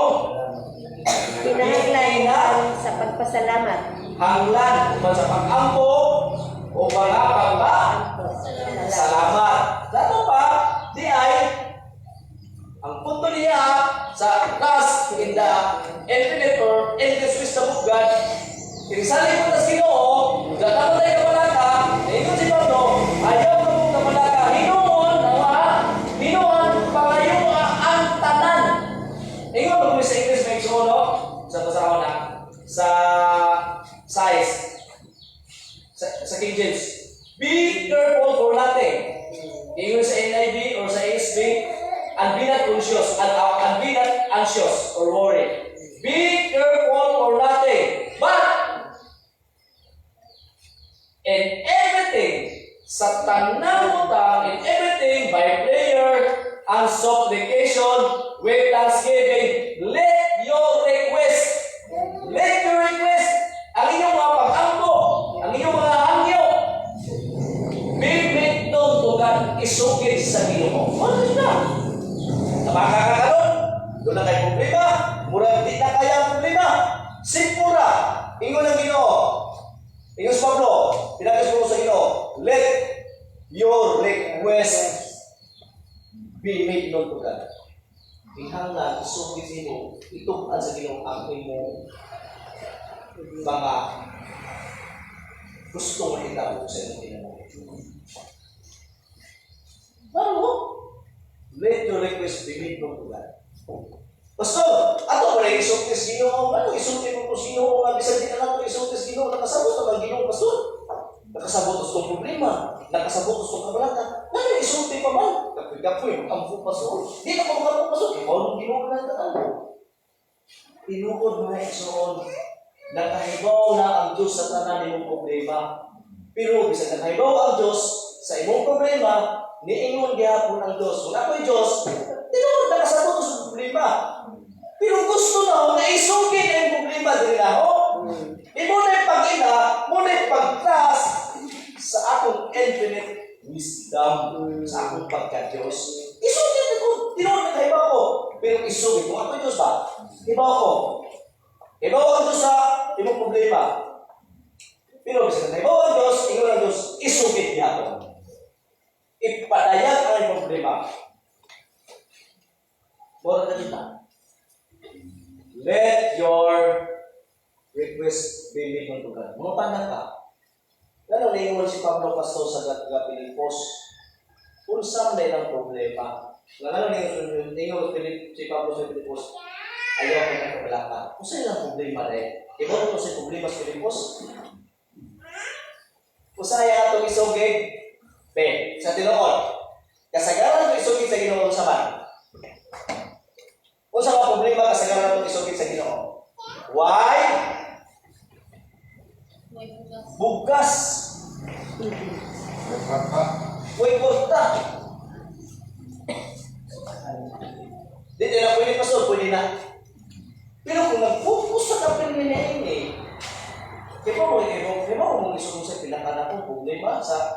Kinahanglan sa pagpasalamat. Hanglan kung sa pag-ampo o mga salamat. Dato pa, di ay ang punto niya sa trust in the infinite or endless wisdom of God. Inisali mo na sa Ginoo, datang tayo kapalaka, ingon si Pablo, ayaw ka mong kapalaka, hinoon, pangayo ang tanan. Ingon mo sa English may no? Sa pasawa na, sa size, sa King James. Be careful for nothing. Ingon sa NIV or sa ASB, and be not anxious or worried. Be careful for nothing, but in everything, sa tanang-utang, in everything, by prayer and supplication, with thanksgiving, let your request, ang inyong mga pag-angko, ang inyong mga hangyo, be made known to God, isugid sa Ginoo. Ano na? Nakakakaroon, doon na kayo problema, mura hindi na kaya ang problema. Simpura, ingon ang Ginoo. Ingon sa Pablo, pinagkas mo sa Ginoo, let your request be made known to God. Ihanglan, isugid sa Ginoo, itupan sa Ginoo ang imong mga gusto mo itabog sa imong Ginoo. Ano? Let your request be made known to God. Pastor, ato ba rin isultis Ginoo? Ano isultis mo kung Ginoo? Nga bisan din na ito isultis Ginoo. Nakasabot na Ginoo, Pastor. Nakasabot sa itong problema. Nakasabot sa itong kabalata. Ano isultis pa man? Kapoy, ang Pastor. Di na kumakaroon, Pastor. Ikaw nung Ginoo na nataan mo. Tinuod mga Eksoon. Nakahibaw na ang Diyos sa tanan ng problema. Pero bisan nakahibaw ang Diyos sa imong problema, niingon gihapon ang Diyos. Kung ako'y Diyos, tinuod na kasabot sa problema. Pero gusto na na isugin ang problema din ako. Muna pag-ina, muna pag-trust sa akong infinite wisdom, sa akong pagka-Diyos. Isugin ako. Tinuod na kahibaw ko. Pero isugin. Kung ako'y Diyos ba? Hibaw ko. Hibaw ang Diyos sa imong problema. Pero bisa na mo ang Diyos, ingon ang Diyos, isugit gihapon. Ipadayag ang problema. Mora na kita. Let your request be made unto God. Mga tanan ka. Ganun na si Pablo Pastor sa Pilipos. Kung saan na ilang problema. Ganun na si Pablo sa Pilipos. Ayaw ko na kabalaka. Kung saan ilang problema na eh. Iba ito si problema sa Pilipos. Kung saan yan itong isugig. Sa Tinoon. Kasagaran itong isugig sa Ginoon sa man. Kung sa mga problema, kasagaran itong isugit sa Ginoo. Why? Bugas. Uy, kurta. Di na pwede pastor, pwede na. Pero kung nag-focus sa kapilin na ini, di ba mo isugong sa pinaka na kung problema sa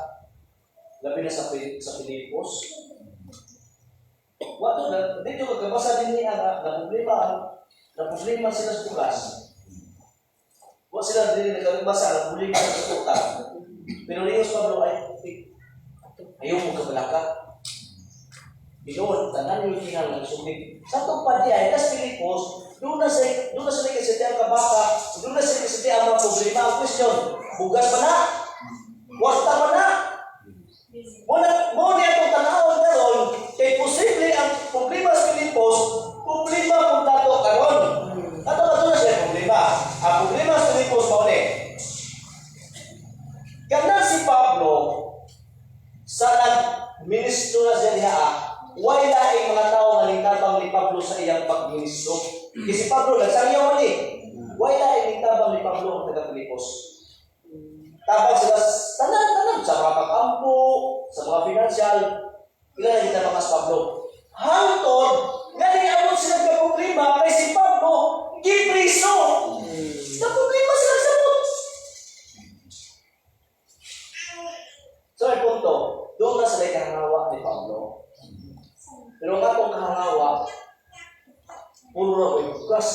labi na sa Pilipos? Wato na dito kagabasa din niya na problema sila sa bukas. Wa sila din nagabasa na problema sa utang. Pero niyo sa Pablo ay ayaw mo kabalaka. Binoon tanan niyo kinang nagsubig. Sa tong padya tas Pilipos, doon na sa kasi ang kabaka, doon na sa kasi ang mga problema. Ang question, bugas ba na? Warta ba na? Mo niya itong tanawon karon kay posible ang problema sa Pilipos, problema kung dato karon. Ato na siya problema. Ang problema sa Pilipos mao ni. Kana si Pablo sa nag-ministro na siya diha, wala ay mga tao nga nitabang ni Pablo sa iyang pagministro. Kasi si Pablo nagsangyaw man ni. Wala ay nitabang ni Pablo ang taga-Pilipos. Tapos sila tanan sa mga pag-ampo, sa mga financial, ilan kita mga Pablo. Hangtod, gani amon sila ka problema kay si Pablo, gipriso. Sa problema sila sa mut. So, ang punto, doon na sila kahangawa ni Pablo. Pero nga itong kahangawa, puro na way bukas,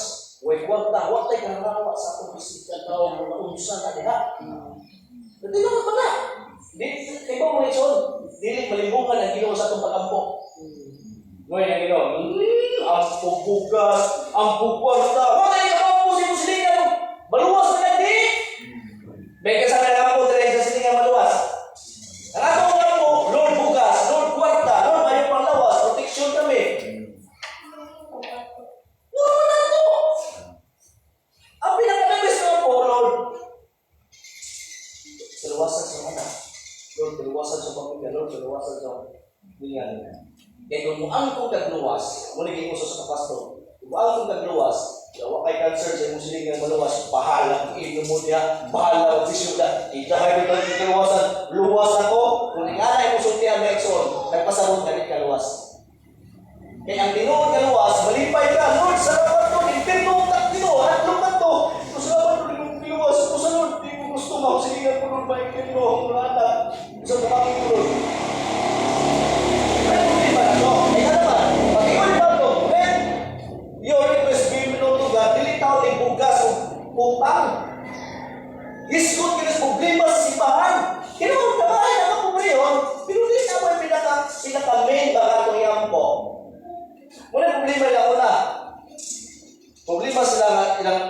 way kwarta, wak tayo kahangawa sa akong bisita tao, mga unsa na diha. Hindi naman pala. Ikaw mo ison, dili malimbungan ang Ginoo sa itong pag-ampo. Ngayon ang Ginoo, ang pupugas, ang pupwarta. Huwag kayo kapampo si Musliman. Maluwas na yan, di? May kasama na po tayo sa silingan maluwas. Ang atong ampo, Lord bugas, Lord kwarta, Lord mayroong panglawas, protection kami. Huwag mo na ito. Ang pinakanabis na po, Lord. Kaluwasan sa mana. Lord, kaluwasan sa pamilya. Lord, kaluwasan sa lingan. Kaya kung muang kong kagluwas, muna kayo uso sa kapastor, kung muang kong kagluwas, yawa kay cancer sa imong silingan maluwas, bahala kung pneumonia, bahala kung fisyuda, itahay ko ng kaluwasan, luwas ako, kung inanay mo sulti ang Nexon, nagpasabot na rin kaluwas. Kaya ang tinuod kaluwas, malipay ka, Lord, sa rapat to, impirno ang takdino, hatlong na to, kung sa rapat to, piluwas, kung sa Lord, di mo gusto mo, silingan ko nun ba yung kino, ang mga anak, isang kapatid ko nun. Ay, kung di ba na to? Ay, ano ba? Pag-iwan ni Pablo, when your request be known to God, dilitaw ni bugas o utang. Hisgot kinis problema sa simbahan. Kinuha ka ba? Ay, nakapumuli yun. Pero di na mo yung pinaka-main ba ka itong yampo. Muna problema ilang una. Problema sila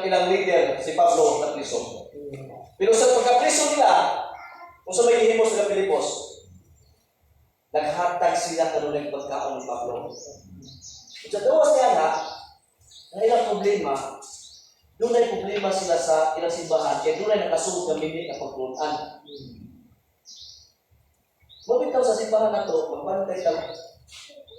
ilang leader, si Pablo at Liso. Pero sa pagka-priso nila, kung sa may hihimo sila Pilipos, naghatag sila kanunay pagkaon ni Pablo. At sa dawas niya na, ang ilang problema, doon ay problema sila sa ilang simbahan, kaya doon ay nakasuot ng mini na pagpunan. Mabitaw sa simbahan na ito, magbantay ka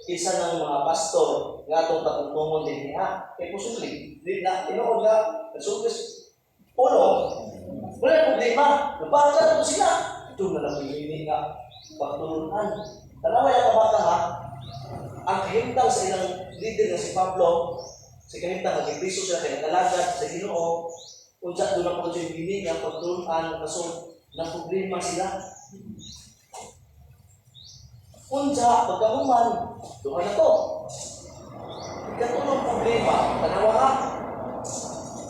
isa ng mga pastor nga itong patungtungon din niya. Kaya pusuli, di na, tinood nga, nagsulis, puno. Wala problema, nabaka na sila. Ito na lang mini nga pagtulunan. Tanaway na kabata ha, ang kahintang sa ilang leader na si Pablo, si kahintang nag-ipriso sila kay nagalagad sa Ginoo, kung saan doon ako sa bini ang pagtulunan, kaso ng problema sila. Kung saan pagkahuman, doon na to. Pagkatulong problema, tanawa ha,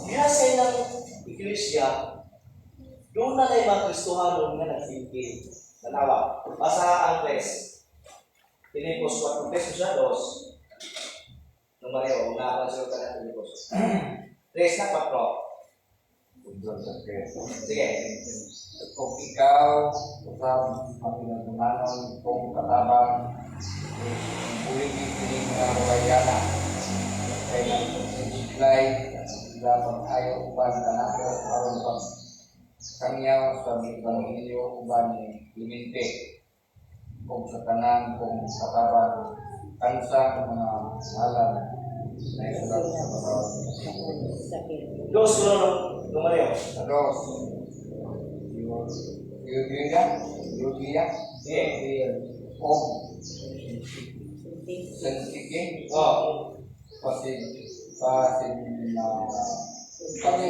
biyasay ng iglesia, Doon na kay mga Kristohanon nga nagsilkin. Tanawa, basa ang tres. Pilipos 4 pesos siya, 2. Numareo, una ang salutan ng Pilipos. 3 na 4. Sige. Kung ikaw, usap, mapinatunanon, kung katabang, uling ipiling na bayana, kaya nagsisilay, dapat ayaw uban ka nato, aron pag kamiyaw sa Evangelyo uban ni Clemente, kung sa tanan, kung katabang, kansa mga halang, na isulat sa bawat Sakit. 2 numareo. Terus, Yudia, Sige. Om, Suntik. Sentiki, Oh. pasin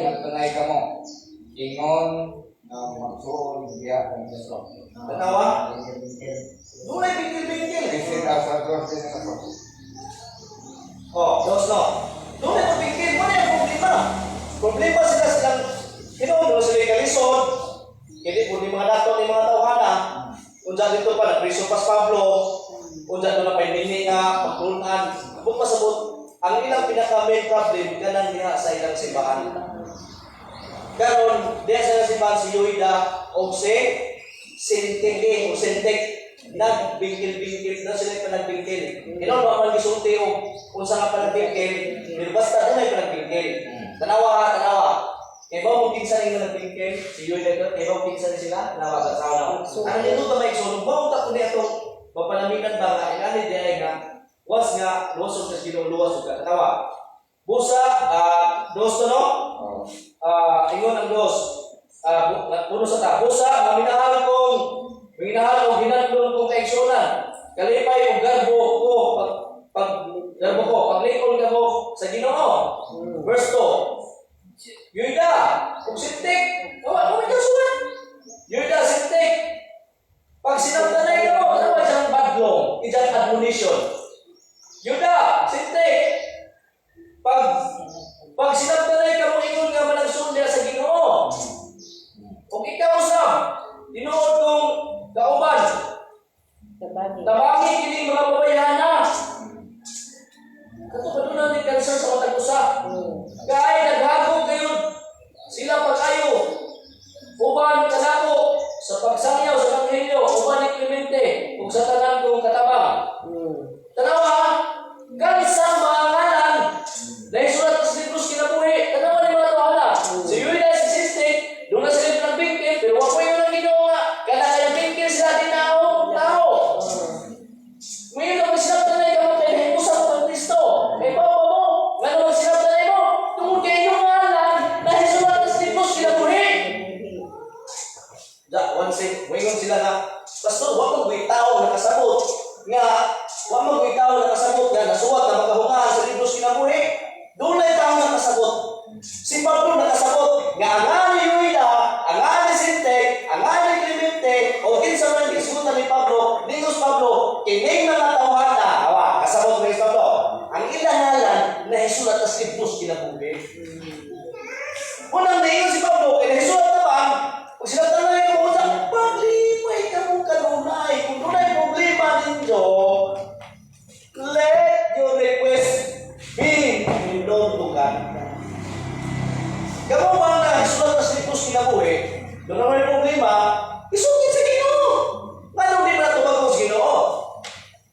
nagtanay ka mo, ingon na magsuon diya ang Yeso. Tanawa? Doon ay bingkil-bingkil. Kasi nasa Diyos din ako. Oh, 2 no. Doon ay pabingkil. Ano yung problema? Problema sila silang kinuno sila yung kalisod. Hindi po ni mga dato ni mga tawhana. Kung dyan dito pa, nagpriso pas Pablo. Kung dyan doon na painini nga, pagkulunan. Kung pasabot, ang ilang pinaka-main problem, ganang diha sa ilang simbahan. Karon diha sa ilang simbahan si Yoida o si Sintiki o Sintik. Nagbingkil-bingkil na sila pa nagbingkil. Inon ba man gisulti o kung saan nga pa nagbingkil, pero basta doon ay pa nagbingkil. Tanawa. Kaya ba mong pinsan yung nagbingkil? Si Yoida ito, kaya ba mong pinsan sila? Tanawa sa sauna. Ano nito ba may isulong? Ba mong takot niya itong mapalaminan ba nga? Inanid niya ay nga, was nga, luwasog sa luwas ka. Tanawa. Busa, 2 to no? Ingon ang 2. Puno sa ta. Busa, minahal kong ginandun kong kaigsunan. Kalipay yung garbo ko, garbo ko, paglikon ka mo sa Ginoo. Verse 2. Yuda, kung sintik, ano may kasulat? Yuda, sintik. Pag sinamtanay ka mo, ano ba isang badlong, isang admonition? Yuda, sintik. Pag sinamtanay ka mo, ingon nga managsundia sa Ginoo. Kung ikaw usap, tinuod kong kauban, tabangin kini mga babayana. Kato ba doon ni cancer sa matag usa? Kaya naghagog kayo sila pag-ayo. Uban kanako sa pagsangyaw sa Evangelyo, uban ni Clemente, kung sa tanan kong katabang. Tanawa, kansa mga ngalan, na isulat sa libros kinabuhi. Tanawa ni mga tawala. Si Yuda si Sistik, doon na sila nagbingkil, pero wako yun ang ginawa. Kaya nagbingkil sila din na tao. Ngayon ang sinaptanay ka mo, kaya himusa mo ng Kristo. Eh, baba mo, nga naman sinaptanay mo, tungkol kayo yung ngalan, na isulat sa libros kinabuhi. Ngayon sila na, Pastor, wag mo may tao nakasabot. Nga, wag mo may tao nakasabot nga nasuwat na magkahungaan sa libros kinabuhi. Doon na tao nakasabot. Si Pablo nakasabot. Nga ang ni Yuida, ang ni Sintek, ang ni Clemente, o kinsa man isutan ni Pablo, Ningos Pablo, kining mga tawhan na, awa, kasabot ni Pablo. Ang ilang ngalan na isulat sa libros kinabuhi. Unang naingon si Pablo, kaya nasulat na ba? Kung sinatan na yung kumutang, paglimay ka mong kanunay. Kung dunay problema ninyo, let your request be known to God. Kamu ba na isulat na slipos kinabuhi, doon naman yung problema, isugin sa Ginoo. Manong di ba na tumago sa Ginoo?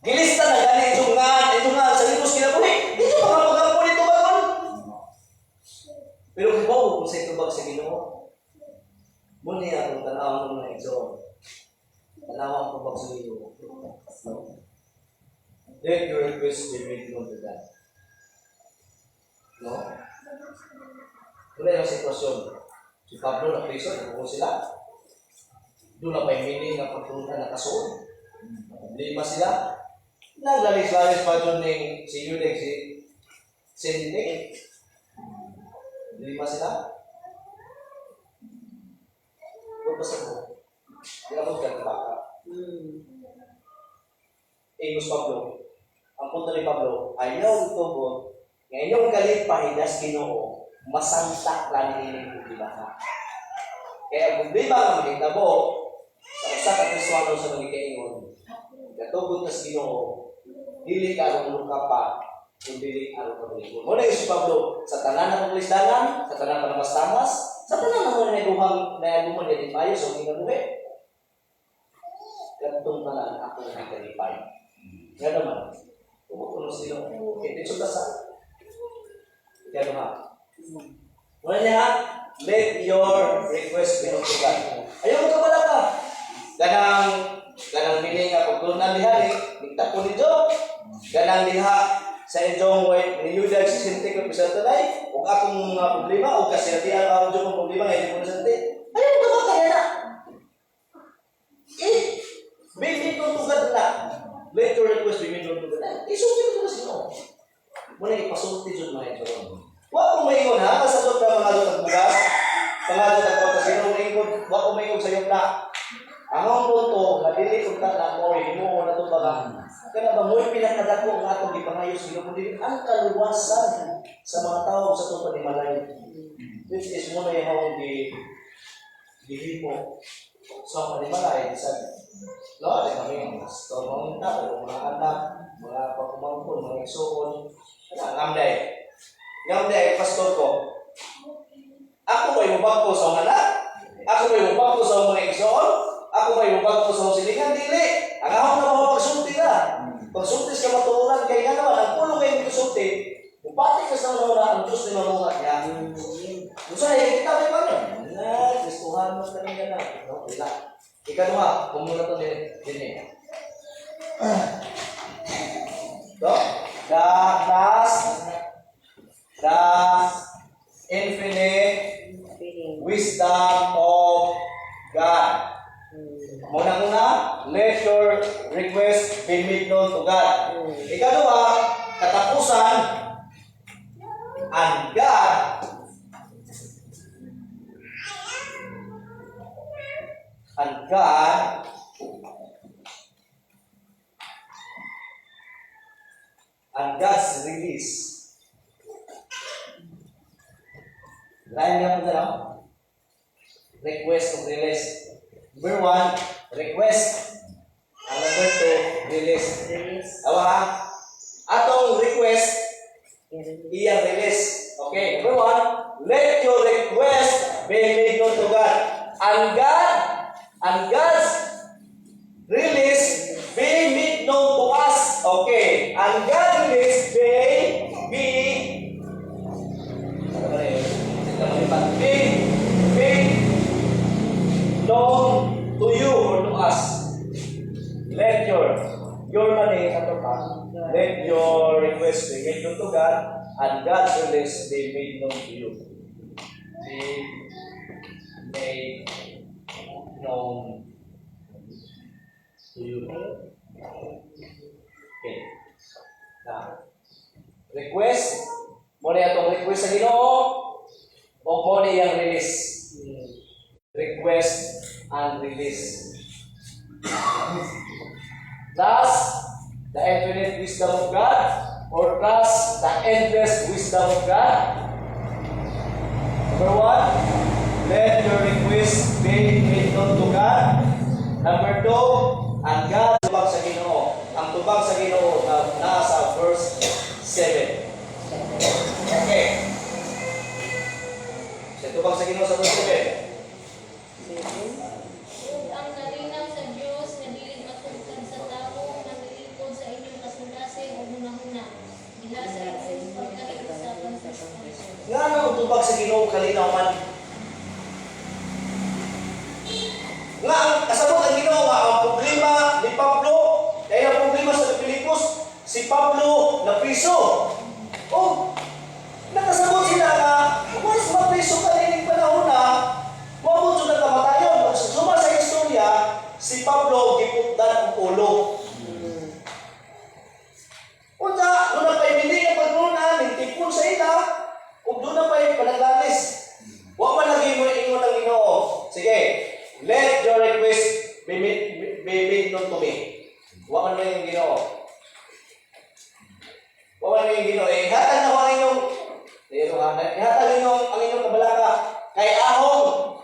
Gilista na gani ito nga sa slipos kinabuhi. Dito ba nga pagkampo nito ba nun? Pero kung ba kung sa itubag sa Ginoo, muli akong tanawang ng mga ito. Tanawang pabag sa Ginoo. Let your request be made known to God. No? Wala yung sitwasyon. Si Pablo na priso, nakuha sila. Doon na pa yung meaning ng pagtulungan na kasoon. Problema sila. Naglalis-lalis pa doon ng si Yudek, si Sintik. Problema sila. Huwag basta ko. Tinapos ka na baka. Ingos Pablo. Ang punto ni Pablo, ayaw ito po, ngayong galit pahidas Ginoo, masanta planihin ko, di ba? Kaya ang problema nga mahitabo sa usa ka Kristiyano sa mga kaingon. Katugod na sa Ginoo, dili ka ang luka pa, kung dili ang paglingon. Muna yung si Pablo, sa tanan ng paglisdanan, sa tanan ng tamas-tamas, sa tanan ng mga naguhang naguman na tipayo sa mga buhay. Katong tanan ako na kalipay. Nga naman, umukulo sila. Okay, dito sa kaya naman. Muna niya, let your request be known to God. Ayaw mo kabala ka. Ganang biling nga pagtunan diha ni tapo ni Job. Ganang diha sa inyong way ni Judas sinti ko bisa tanay. Ug akong mga problema o kasi ati ang Job ng problema nga hindi ko nasanti. Ayaw mo kabala kaya na. Be known to God na. Let your request be known to God. Isusin ko na sino. Muna ipasulti Job mga ito. Wa ko mayon ha, kasadot ka mga dotag bugas. Mga dotag pagkasino mayon, wa ko mayon sa iyo na. Ang punto, madili kung na mo, himuo na ito baga. Kaya ba mo'y pinakadako ang atong ipangayos sila kundi ang kaluwasan sa mga tao sa itong panimalay. Which is muna yung gihimo sa panimalay. No, ay kami mga stormong tao, mga anak, mga pagkumangkon, mga iksoon. Ngamday. Ngamday, pastor ko. Ako ba yung bangko sa mga anak? Ako ba yung bangko sa mga iksoon? Ako ba yung bangko sa mga silingan? Dili. Ang ahong na mga pagsulti na. Pagsulti ka matuunan, kaya nga naman, ang pulo kayo pagsulti, bupati ka sa mga ang Diyos ni mamungat niya. Gusto na, kita may mga. Kristuhan mas na rin na. Wala. Ikaduha, kung muna ito din. So, the infinite wisdom of God. Muna, let your request be made known to God. Ikaduha, katapusan, and God and God's release. Lain nga po na lang. Request of release. Number 1, request. And number 2, release. Awa, atong request, iyang release. Okay, number 1, let your request be made known to God. And God's release be made known to us. Okay, and God's release be known to you or to us. Let your money let your request be made known to God, and God's release be made known to you. Be made known to you. Okay. Now, request, mo na itong request sa Ginoo, o mo na yung release. Request and release. Trust the infinite wisdom of God, or trust the endless wisdom of God. Number 1, let your request be made known to God. Number 2, and God tubag sa Ginoo. Ang tubag sa Ginoo na nasa verse 7. Okay. Sa tubag sa Ginoo sa verse 7. Ang kalinaw sa Diyos na dili matugkad sa tao na nilipod sa inyong kasing-kasing o hunahuna. Diha sa inyong pagkahit sa Kristo. Nga ang tubag sa Ginoo kalinaw man. Nga ang kasabot ang Ginoo nga ang problema ni Pablo, dahil ang problema sa Pilipos, si Pablo na priso. Oh, nakasabot sila nga, once mapriso ka rin panahon na, mabot siya ng kamatayon. Pag suma sa istorya, si Pablo giputdan ang ulo. Unsa, doon na pa'y hindi ang pagnunan, nagtipon sa ila, kung doon na pa'y panaglalis. Huwag man lagi mo ingon ng Ginoo. Sige, let your request be made known to me. Huwag man yung Ginoo. Huwag man yung Ginoo. Ihatag na ko ang inyong, ihatag ang inyong kabalaka kay ahong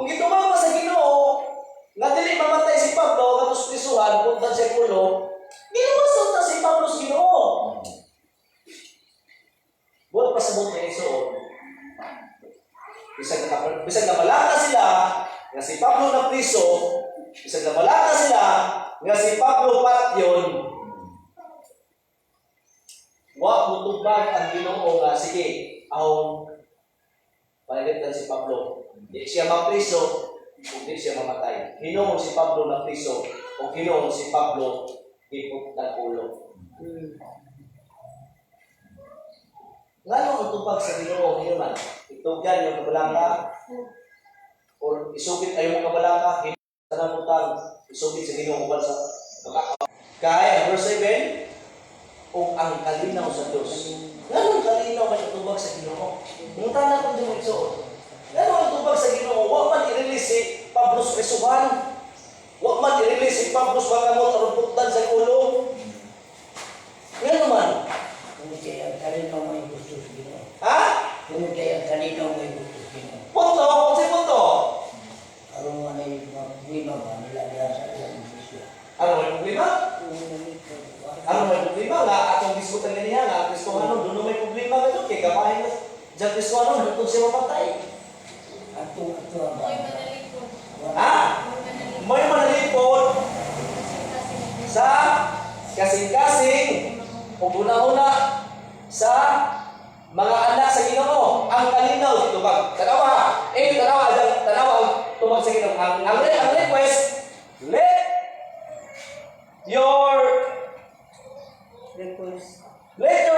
Kung gitubag pa sa Ginoo, nga dili mamatay si Pablo, katos prisuhan, punta sa kulo, ginuwasan ta si Pablo sa Ginoo. Buot pa sa buong Panginoon. Bisag na malaka sila, nga si Pablo na priso, bisag na malaka sila, nga si Pablo patyon, wa mutubag ang Ginoo nga, sige, ahong palitan si Pablo. Di siya mapriso, kung di siya mamatay. Hinoong si Pablo na priso, o hinoong si Pablo ipot ng ulo. Nga ang tupag sa Ginoo, hindi naman. Itugyan yung kabalaka, o isugit ay yung kabalaka, hindi sa namutang, isugit sa Ginoo sa pagkakaw. Kaya, verse 7, o ang kalinaw sa Diyos. Nga ang kalinaw may tubag sa Ginoo. Nung tanan ko din ito, nga ang tubag sa Ginoo, huwag man i-release si Pablo sa Resuban. Huwag man i-release si Pablo sa makamot, arumputan sa ulo. Nga naman. Kung kaya kanino may gusto sa Ginoo. Ha? Kung kaya kanino may gusto sa Ginoo. Punto? Kung si punto? Aron nga na yung problema ba nila diyan sa ilang bisyo. Ano may problema? Ano may problema? Nga atong diskutan nga niya, nga ang Kristohanon, doon may problema nga doon. Kaya kapahin na dyan Kristohanon, doon siya mamatay. Ato ang Mo'y manalipod. Ha? Mo'y manalipod. May manalipod Kasi sa kasing-kasing o una-una sa mga anak sa Ginoo. Ang kalinaw dito ba? Tanawa. Tanawa ang tubag sa Ginoo. Ang request, let your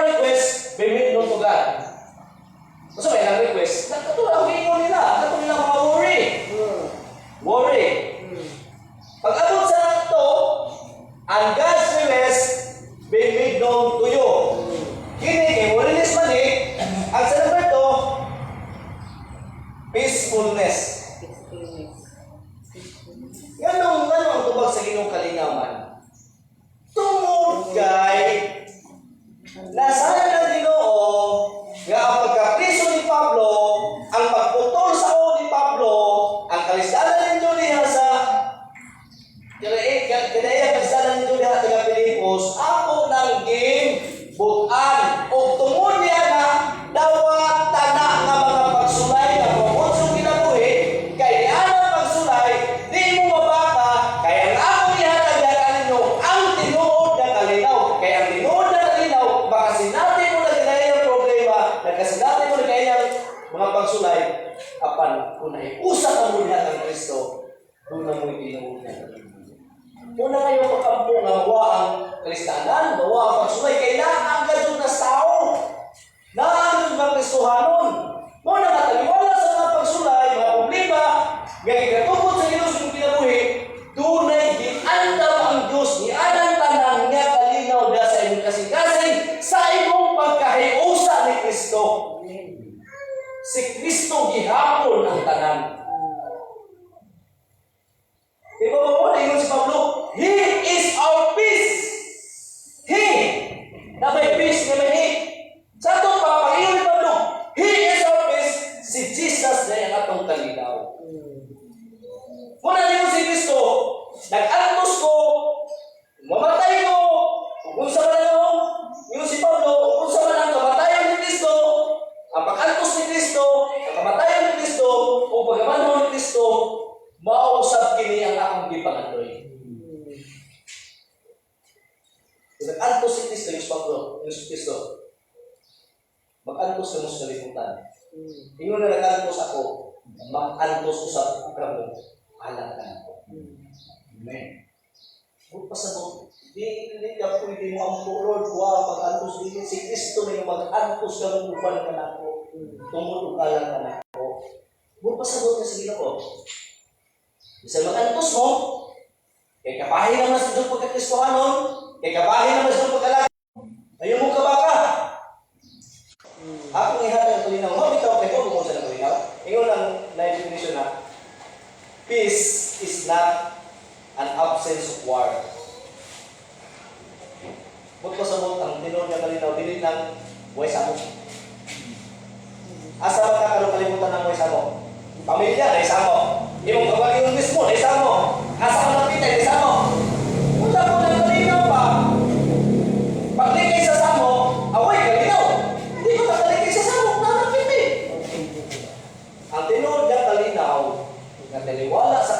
request be made known to God. So may ang request, natutulong ang Ginoo nila. Natutulong nila mga worry. Pag abot sa ito, ang God's request be made known to you. Kini kay release man ang sa number 2, peacefulness. Ganong ang tubag sa Ginoo kalinawan. Tungod kay nasahan ng Ginoo nga ang pagkapriso ni Pablo, ang pagputol sa ulo ni Pablo, ang kalisdanan ninyo niya sa kaya kalisdanan ninyo niya taga Pilipos, ako nang butan o tungod niya na dawat tana nga mga pagsulay na promotsong kinabuhi, kay anang pagsulay, di mo mabaka, kay ang ako ihatag na kanino, ang tinuod na kalinaw. Kay ang tinuod na kalinaw, baka sinati mo na kinayang problema, nagkasinati mo na kayang mga pagsulay, apan kung naiusak ang muna ng Kristo, doon na mo'y tinuod na kalinaw. Una kayo pagkampo nga mawa ang kalistanan, mawa ang pagsulay, kay naanggan yung tao. Naanggan yung Kristohanon. Muna nga taliwala sa mga pagsulay, mga problema, ngayon katupod sa Diyos yung kinabuhi, tunay ginandaw ang Diyos ni anang tanang nga kalinaw na sa inyong kasing-kasing sa imong pagkahiusa ni Kristo. Si Kristo gihapon ang tanan. Diba mo na yun si Pablo? He is our peace. He. Na may peace na may he. Sa itong papangiyon ni Pablo, He is our peace. Si Jesus na yung atong kalinaw. Muna yun si Kristo, nag-antos ko, mamatay ko, kung sa manang yun si Pablo, kung sa manang kamatayan ni Kristo, ang pag-antos ni Kristo, ang kamatayan ni Kristo, o pagkamanho ni Kristo, mausap kini ang akong gipangandoy. Nag-antos si Kristo, yung Pablo, yung si Kristo, mag-antos ka mo sa kalimutan. Ingon na nag-antos ako, mag-antos ko sa kamo, alam ka ako. Amen. Huwag pa sa mo, hindi ka pwede mo ang Lord, wow, mag-antos din. Si Kristo na yung mag-antos ka mo, upan ka na ako, tumutok alam ka na ako. Huwag pa sa mo na sige ako. Bisa mag-antos mo, kay kapahin naman sa Diyos pagka-Kristohanon, kay kapahin naman sa Diyos pagka-lahat. Ayaw mo ka baka. Akong ihatag ang tulinaw. Mabitaw kayo kung sa tulinaw. Ingon ang na-definition na, peace is not an absence of war. Bukod pa sa bukod, ang tinong niya kalinaw, dili ng buhay sa mo. Asa magkakaroon kalimutan ng buhay sa mo? Pamilya, na isa mo.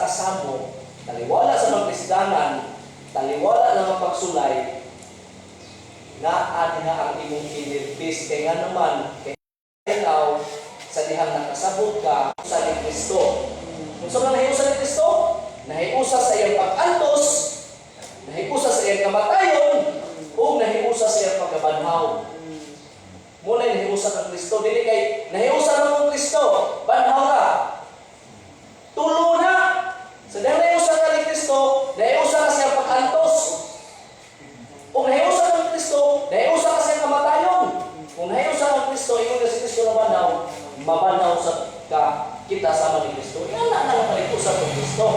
kasamo, taliwala sa mga Kristiyanan, taliwala na mga pagsulay, na atin na ang imong inirpis. Kaya nga naman, kaya sa dihang nakasabot ka sa ni Kristo. Kung saan na nahiusa ni Kristo? Nahiusa sa iyang pag-antos, nahiusa sa iyang kamatayon, o nahiusa sa iyang pagkabanhaw. Muna nahiusa ng Kristo. Dili kay nahiusa ng kong Kristo, banhaw ka. Tulo na. Sa dahil nahiusa ka ni Kristo, nahiusa ka sa iyang pag-antos. Kung nahiusa ng Kristo, nahiusa ka sa iyang kamatayon. Kung nahiusa ng Kristo, ingon na si Kristo na banhaw, mabanaw sa kita sama ni Kristo. Yan na lang nahiusa ng Kristo.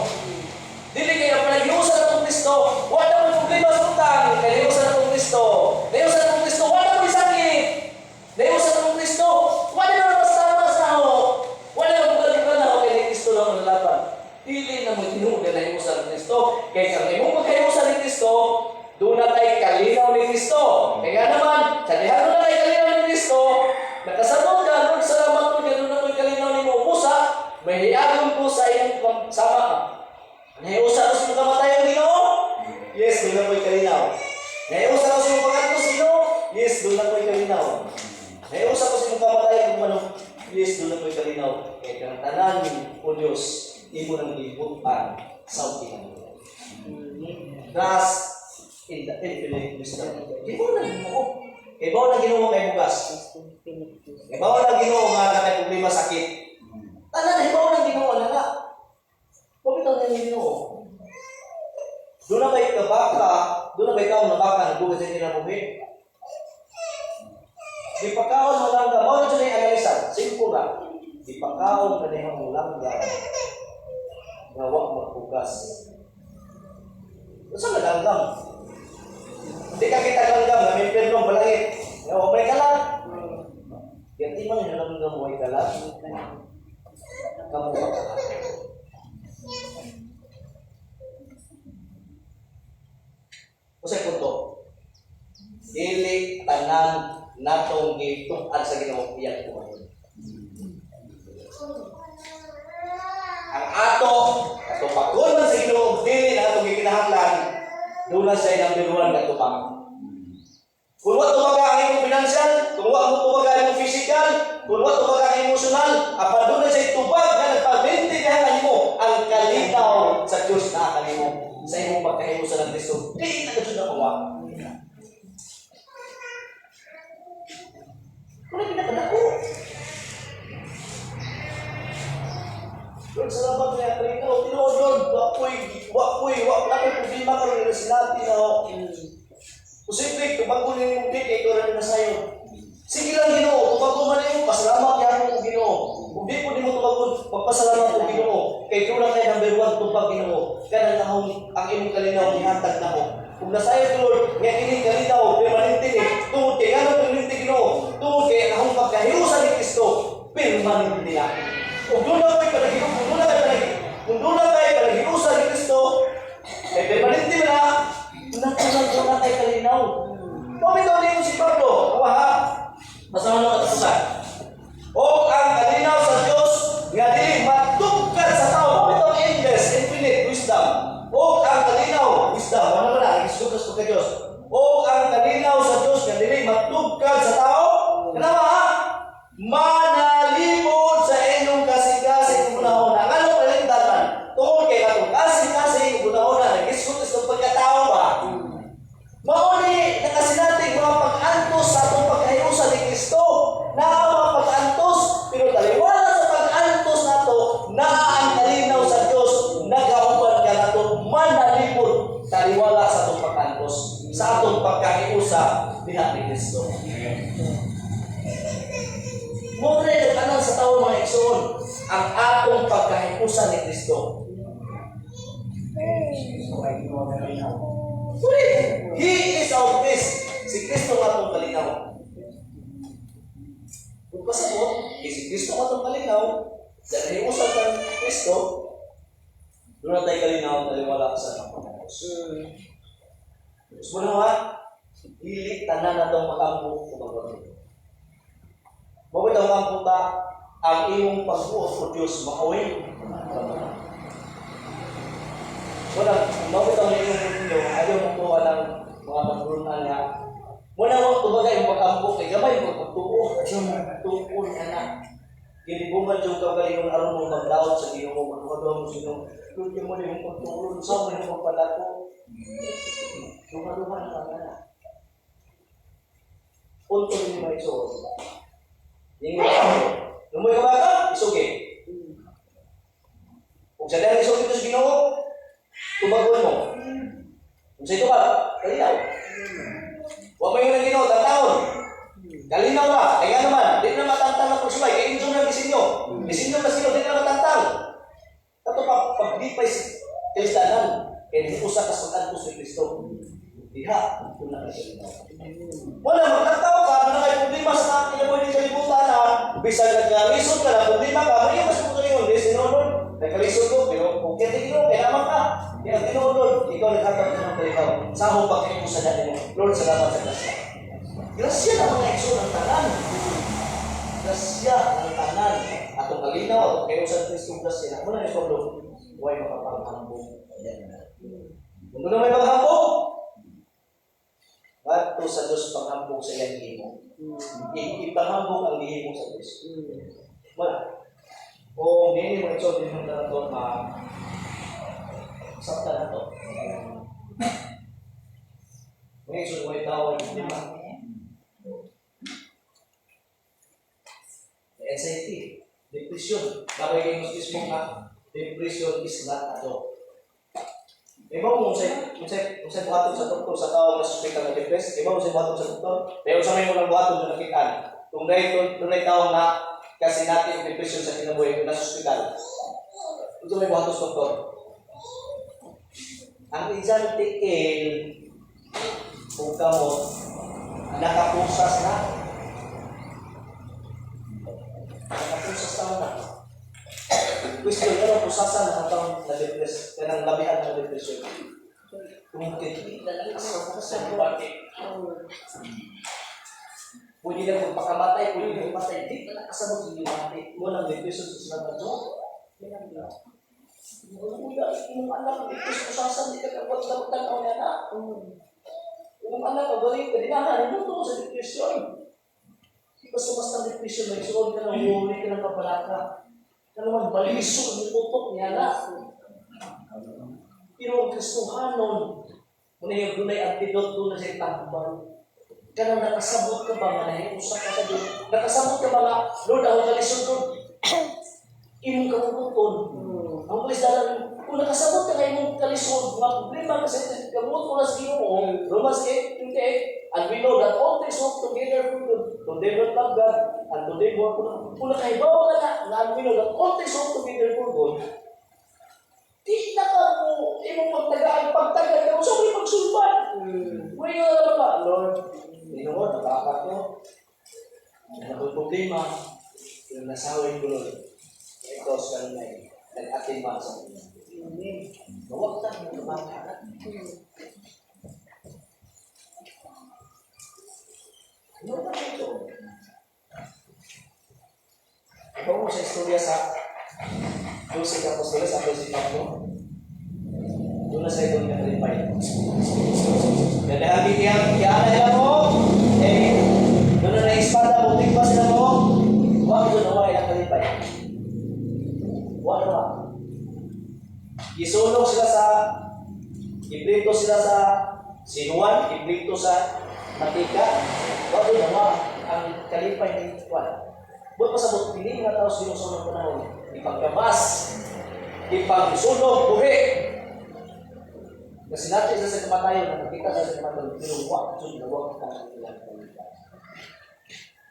Dili kayo pala nahiusa ng Kristo, wala mo problema sa utang. Nahiusa ng Kristo. Nahiusa ng Kristo, wala mo sakit. Nahiusa ng Kristo, wala na basta sa ako. Wala na magaling ka na ako kay Kristo na manalapan. Dili na mo tinuod na nahiusa ng Kristo. Kaya kung imong pagkahiusa ni Kristo, doon na tayo kalinaw ni Kristo. Kaya naman, sa dihan na tayo kalinaw ni Kristo, nakasabot ka, Lord, salamat po, gano'n na ko'y kalinaw ni mo. Musa, may hiyagon po sa iyong sama. Nahiusa ko sa mga kamatayon, Ginoo? Yes, doon na ko'y kalinaw. Nahiusa ko sa mga pagkantos, Ginoo? Yes, doon na ko'y kalinaw. Nahiusa ko sa mga kamatayon, kung ano? Yes, doon na ko'y kalinaw. Kaya kang tanan, O Diyos, imo nang ibutan sa utingan. Trust in the infinite wisdom. Di mo na Ginoo. Kaya ba na Ginoo kay bugas? Kaya ba na Ginoo nga na kay problema sakit? Tanan, di ba na Ginoo na nga? Bakit ang ganyan Ginoo? Doon na may kabaka, doon na may taong nabaka, nagbugas sa kinabuhi. Di pagkaon mo lang ka, mawala dyan yung analisan, simpura. Di pagkaon ka na mo lang ka, gawa magbugas. Saan naganggam? Hindi ka kita ganggam, na may pernong balangit. May kalat. Yan di man yung naganggam mo ay kalat. Kamu ka. Usay punto. Dili tanan natong gituad sa Ginoo iyan ko. Ang ato pagkunan sa Ginoo dili na atong gikinahanglan doon na sa number 1 nga tubag. Kung wa tumaga ang imong financial, kung wa mo tumaga ang imong physical, kung wa tumaga ang emotional, apan doon na sa tubag nga nagpabintihan kanimo ang kalinaw sa Dios na kanimo. Sa imong pagkahimusa ng Kristo, di na ito na kawa. Kung pinapala ko. Lord, salamat niya. Kalinaw, tinood, Lord. Wapoy, namin problema ka rin na sinati na ako. Posible, tumagunin mo din, kaya ito rin na sa'yo. Sige lang, Ginoo. Tumagunin mo, pasalamat yan mo, Ginoo. Kung di po di mo tumagun, magpasalamat mo, Ginoo. Kaya ito lang kayo number 1 tupag, Ginoo. Kaya ang imong kalinaw, ihatag na ko. Kung nasa'yo, Lord, nga kining kalinaw, permanente ni, tungod kay nga permanente, Ginoo. Tungod kay ang pagkahiusa ni Kristo, permanente nila. Kung doon na kayo palagiusa ni Kristo, kay permanente na, natulang na tayo kalinaw. Pumitaw niyo si Pablo, masama na katapusan. O ang kalinaw sa Diyos, nga dili matugkad sa tao. Pumitaw endless, infinite wisdom. O ang kalinaw, wisdom, ano na, nagisugas ko kay Diyos. O ang kalinaw sa Diyos, nga dili matugkad sa tao. Kenapa manalipod sa inyong kasing-kasing una-una. Ang ano palintanan? Tungkol kay katong kasing-kasing una-una, nagisugas ng pagkatao ba? Mauni nakasinating mga pag-antos sa atong pagkahiusa ni Kristo na mga pag-antos, pero taliwala sa pag-antos nato na ang kalinaw sa Diyos nagauban ka nato manalipod taliwala sa atong pag-antos sa atong pagkahiusa diha ni Kristo. Mo rin nagtanan sa tao mga igsoon ang atong pagkahiusa ni Kristo. He is our peace. Si Kristo nga itong kalinaw. Kung pasabot, si Kristo nga itong kalinaw, dahil hiusap ng Kristo, doon na tayo kalinaw, taliwala sa Panginoos. Gusto mo naman, hilik tanan na itong makampo o magbago. Bakit ang makampunta ang iyong pagbuot o Diyos makawin? mabitaw na yung mundo, ayaw mo po ng mga magrunan nga. Muna mo, kumbaga yung pag-ambok, kay gamay yung pagtuo, yung pagtuo niya na. Hindi mo man yung kagalingon aron mo mag-down sa iyo mo, magkakadoon mo sinong, yung mo yung pagtuo, sa mo yung pagpalako. Lumaluman na na. Punto din mo ito. Yung lumoy ka ba ka? Isugi. Kung sa dahil isugi ito sa Ginoo, tubagon mo. Kung sa ito ka, kalinaw. Huwag mo yung nang Ginoo, tantawon. Kalinaw ka. Kaya naman, di na matantang na pagsulay. Kaya ito na disenyo. Disenyo na sino, di na matantang. Ito pa, pag-dipay sa Kristanan, kaya di usa ka sa kantos ni Kristo. Diha, ito na kasi. Wala, magtantaw ka, na kayo problema sa akin na pwede kalibutan na, bisag nagkalisod ka na, problema ka, may mas kung kayo, hindi sinunod, nagkalisod ko, pero kung kaya tingin kaya naman ka, kaya tinunod, ikaw naghatap ka ng kalikaw, sahong pagkain mo sa dati mo, Lord, salamat sa grasya. Grasya na mga ekso ng tanan. Grasya ng tanan. Atong kalinaw, atong kayo sa Kristong grasya, muna yung Pablo, huwag makapanghambong. Kung doon na may paghambong, ba't sa Diyos panghambong sa iyang himo? Ipahambong ang himo sa Diyos. Wala. O hindi mo ito, hindi mo na ito sakta na ito. Ngayon, so may tao, hindi ba? Anxiety, depression. Bagay yung mismo nga, depression is not a joke. Iba mo sa buhaton sa doktor sa tao na suspect na depressed, iba mo sa buhaton sa doktor, pero sa may mga buhaton na nakitaan. Kung dahil tao na kasi natin yung depression sa kinabuhi na suspect, ito may buhaton sa doktor. Ang isang tikil, kung kamo, nakapusas na. Nakapusas tao na. Question na lang, pusasan na ang taong na-depress, kanang labihan ng depression. Kung hindi na lang sa bakit. Pwede na magpakamatay, pwede na magpatay, hindi na nakasabot yung mati. Mo ng depression sa sinabat mo. Uy, yung anak, pusasan, hindi ka kapag tao niya na. Yung anak, pagaling ka din na, hindi mo sa depression. Basta depression, may suod ka ng huli ka ng kabalaka. Kalaman, balisok ang utok niya na. Pero ang Kristohanon, muna yung dunay antidote doon na siya takbal. Kaya nakasabot ka ba nga nahiusak ka sa Diyos? Nakasabot ka ba nga, Lord, ako kalisod doon. Imong kamututon. Ang kulis dalang, kung nakasabot ka nga imong kalisod, mga problema kasi gamot ko na sa Ginoo, Romans 8:28, and we know that all things work together for good, to them that love God, and to them who are kung nakahibaw ka na, and we know that all things work together for good, di na ka mo, imong pagtagaan, ka mo, sabi magsulpan. Kung yung alam ka, Lord, Ginoo, nabaka ko, may problema, yung nasaway ko, Lord, ito sa kanina, nag-ating sa kanina. Huwag tayo ng nabaka. Ano ba ito? Ikaw mo sa istorya sa Dulce Apostles, sa Dulce Pablo. Doon na sa ito niya kalipay. Dadahagi niyang kiyana nila mo, doon na na-espada, butik pa sila mo, huwag doon na huwag ilang kalipay. Huwag na. Isulong sila sa, ibrito sila sa sinuan, ibrito sa matika, huwag doon na huwag ang kalipay ng Juan. Buat pasabot, hindi nga tao sinusunod ko na huwag. Ipagkabas, ipagsunog, buhi. Kasi natin sa kamatayon, nakikita sa kamatayon, pero huwag ka ng ilang kalipay.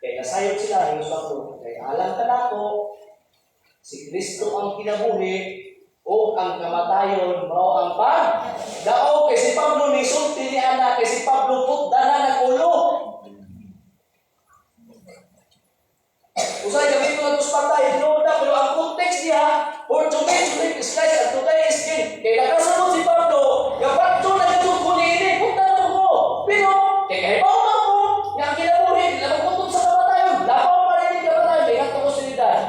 Kaya nasayot sila, yung sabi, kaya alam ka na ako, si Kristo ang kinabuhi, o ang kamatayon, o ang pag. Dao, kay si Pablo ni sulti ni anak, kay si Pablo putda na nagulo. Usay kami ito natos patay, pero ang context niya, for today is Christ, and today is King. Kaya nakasamot si Pablo, kapag ito nagtutog ko ni ini, punta na ko. Pero, kaya kahibaw na ko, yung kinabuhi, labang sa kamatayon, labaw pa rin yung kamatayon, kaya ito ko sinidad.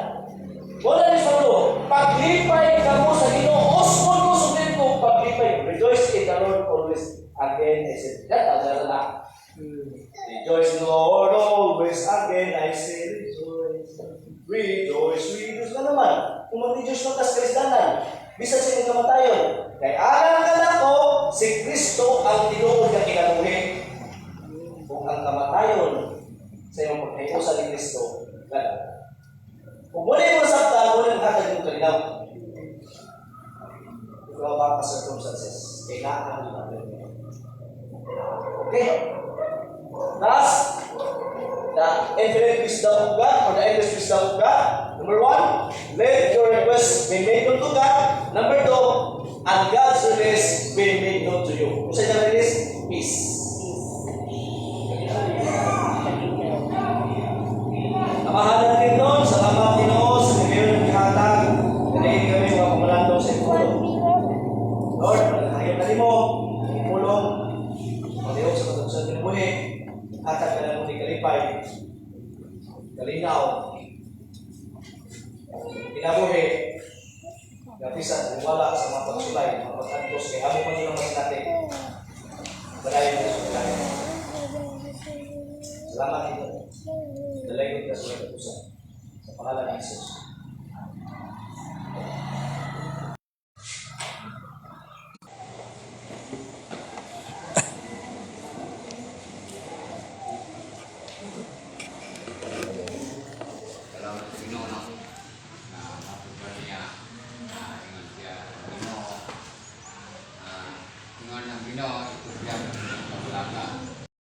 Wala ni Pablo, paglipay ka mo sa Ginoo, osmon mo, sundin ko, paglipay. Rejoice Tidak na. Rejoice in the Lord always. Again I say rejoice. Rejoice, rejoice na naman. Kung mag-rejoice mo kas Kristanan, bisa sa inyong kamatayon. Kaya alam ka na ko, si Kristo ang tinuod na kinabuhi. Kung ang kamatayon sa iyong pagkayusan ni Kristo, gano'n. Kung muli mo sabta, muli mo hatag yung kalinaw. Ikaw ba ka circumstances? Kailangan mo natin. Okay? Thus, the infinite wisdom of God, or the endless wisdom of God. Number 1, let your request be made known to God. Number 2, and God's release be made known to you. Kung saan yung release? Peace. Namahalan natin doon. Salamat Ginoo sa ngayon ng ihatag. Dalayin kami mga kumalando sa ipulong. Lord, ayaw na mo. Ipulong. Pagdiog sa katugsan ng buhi. Hatag ka na mo ni Kalipay. Kalinaw. Kinabuhi. Gapisan, wala sa mga pagsulay, mga pagkantos. Kaya amo pa nyo naman natin. Balayan mo sa sulay. Salamat ito. Dalayin ka sa katugsan. Sa pangalan ng Jesus.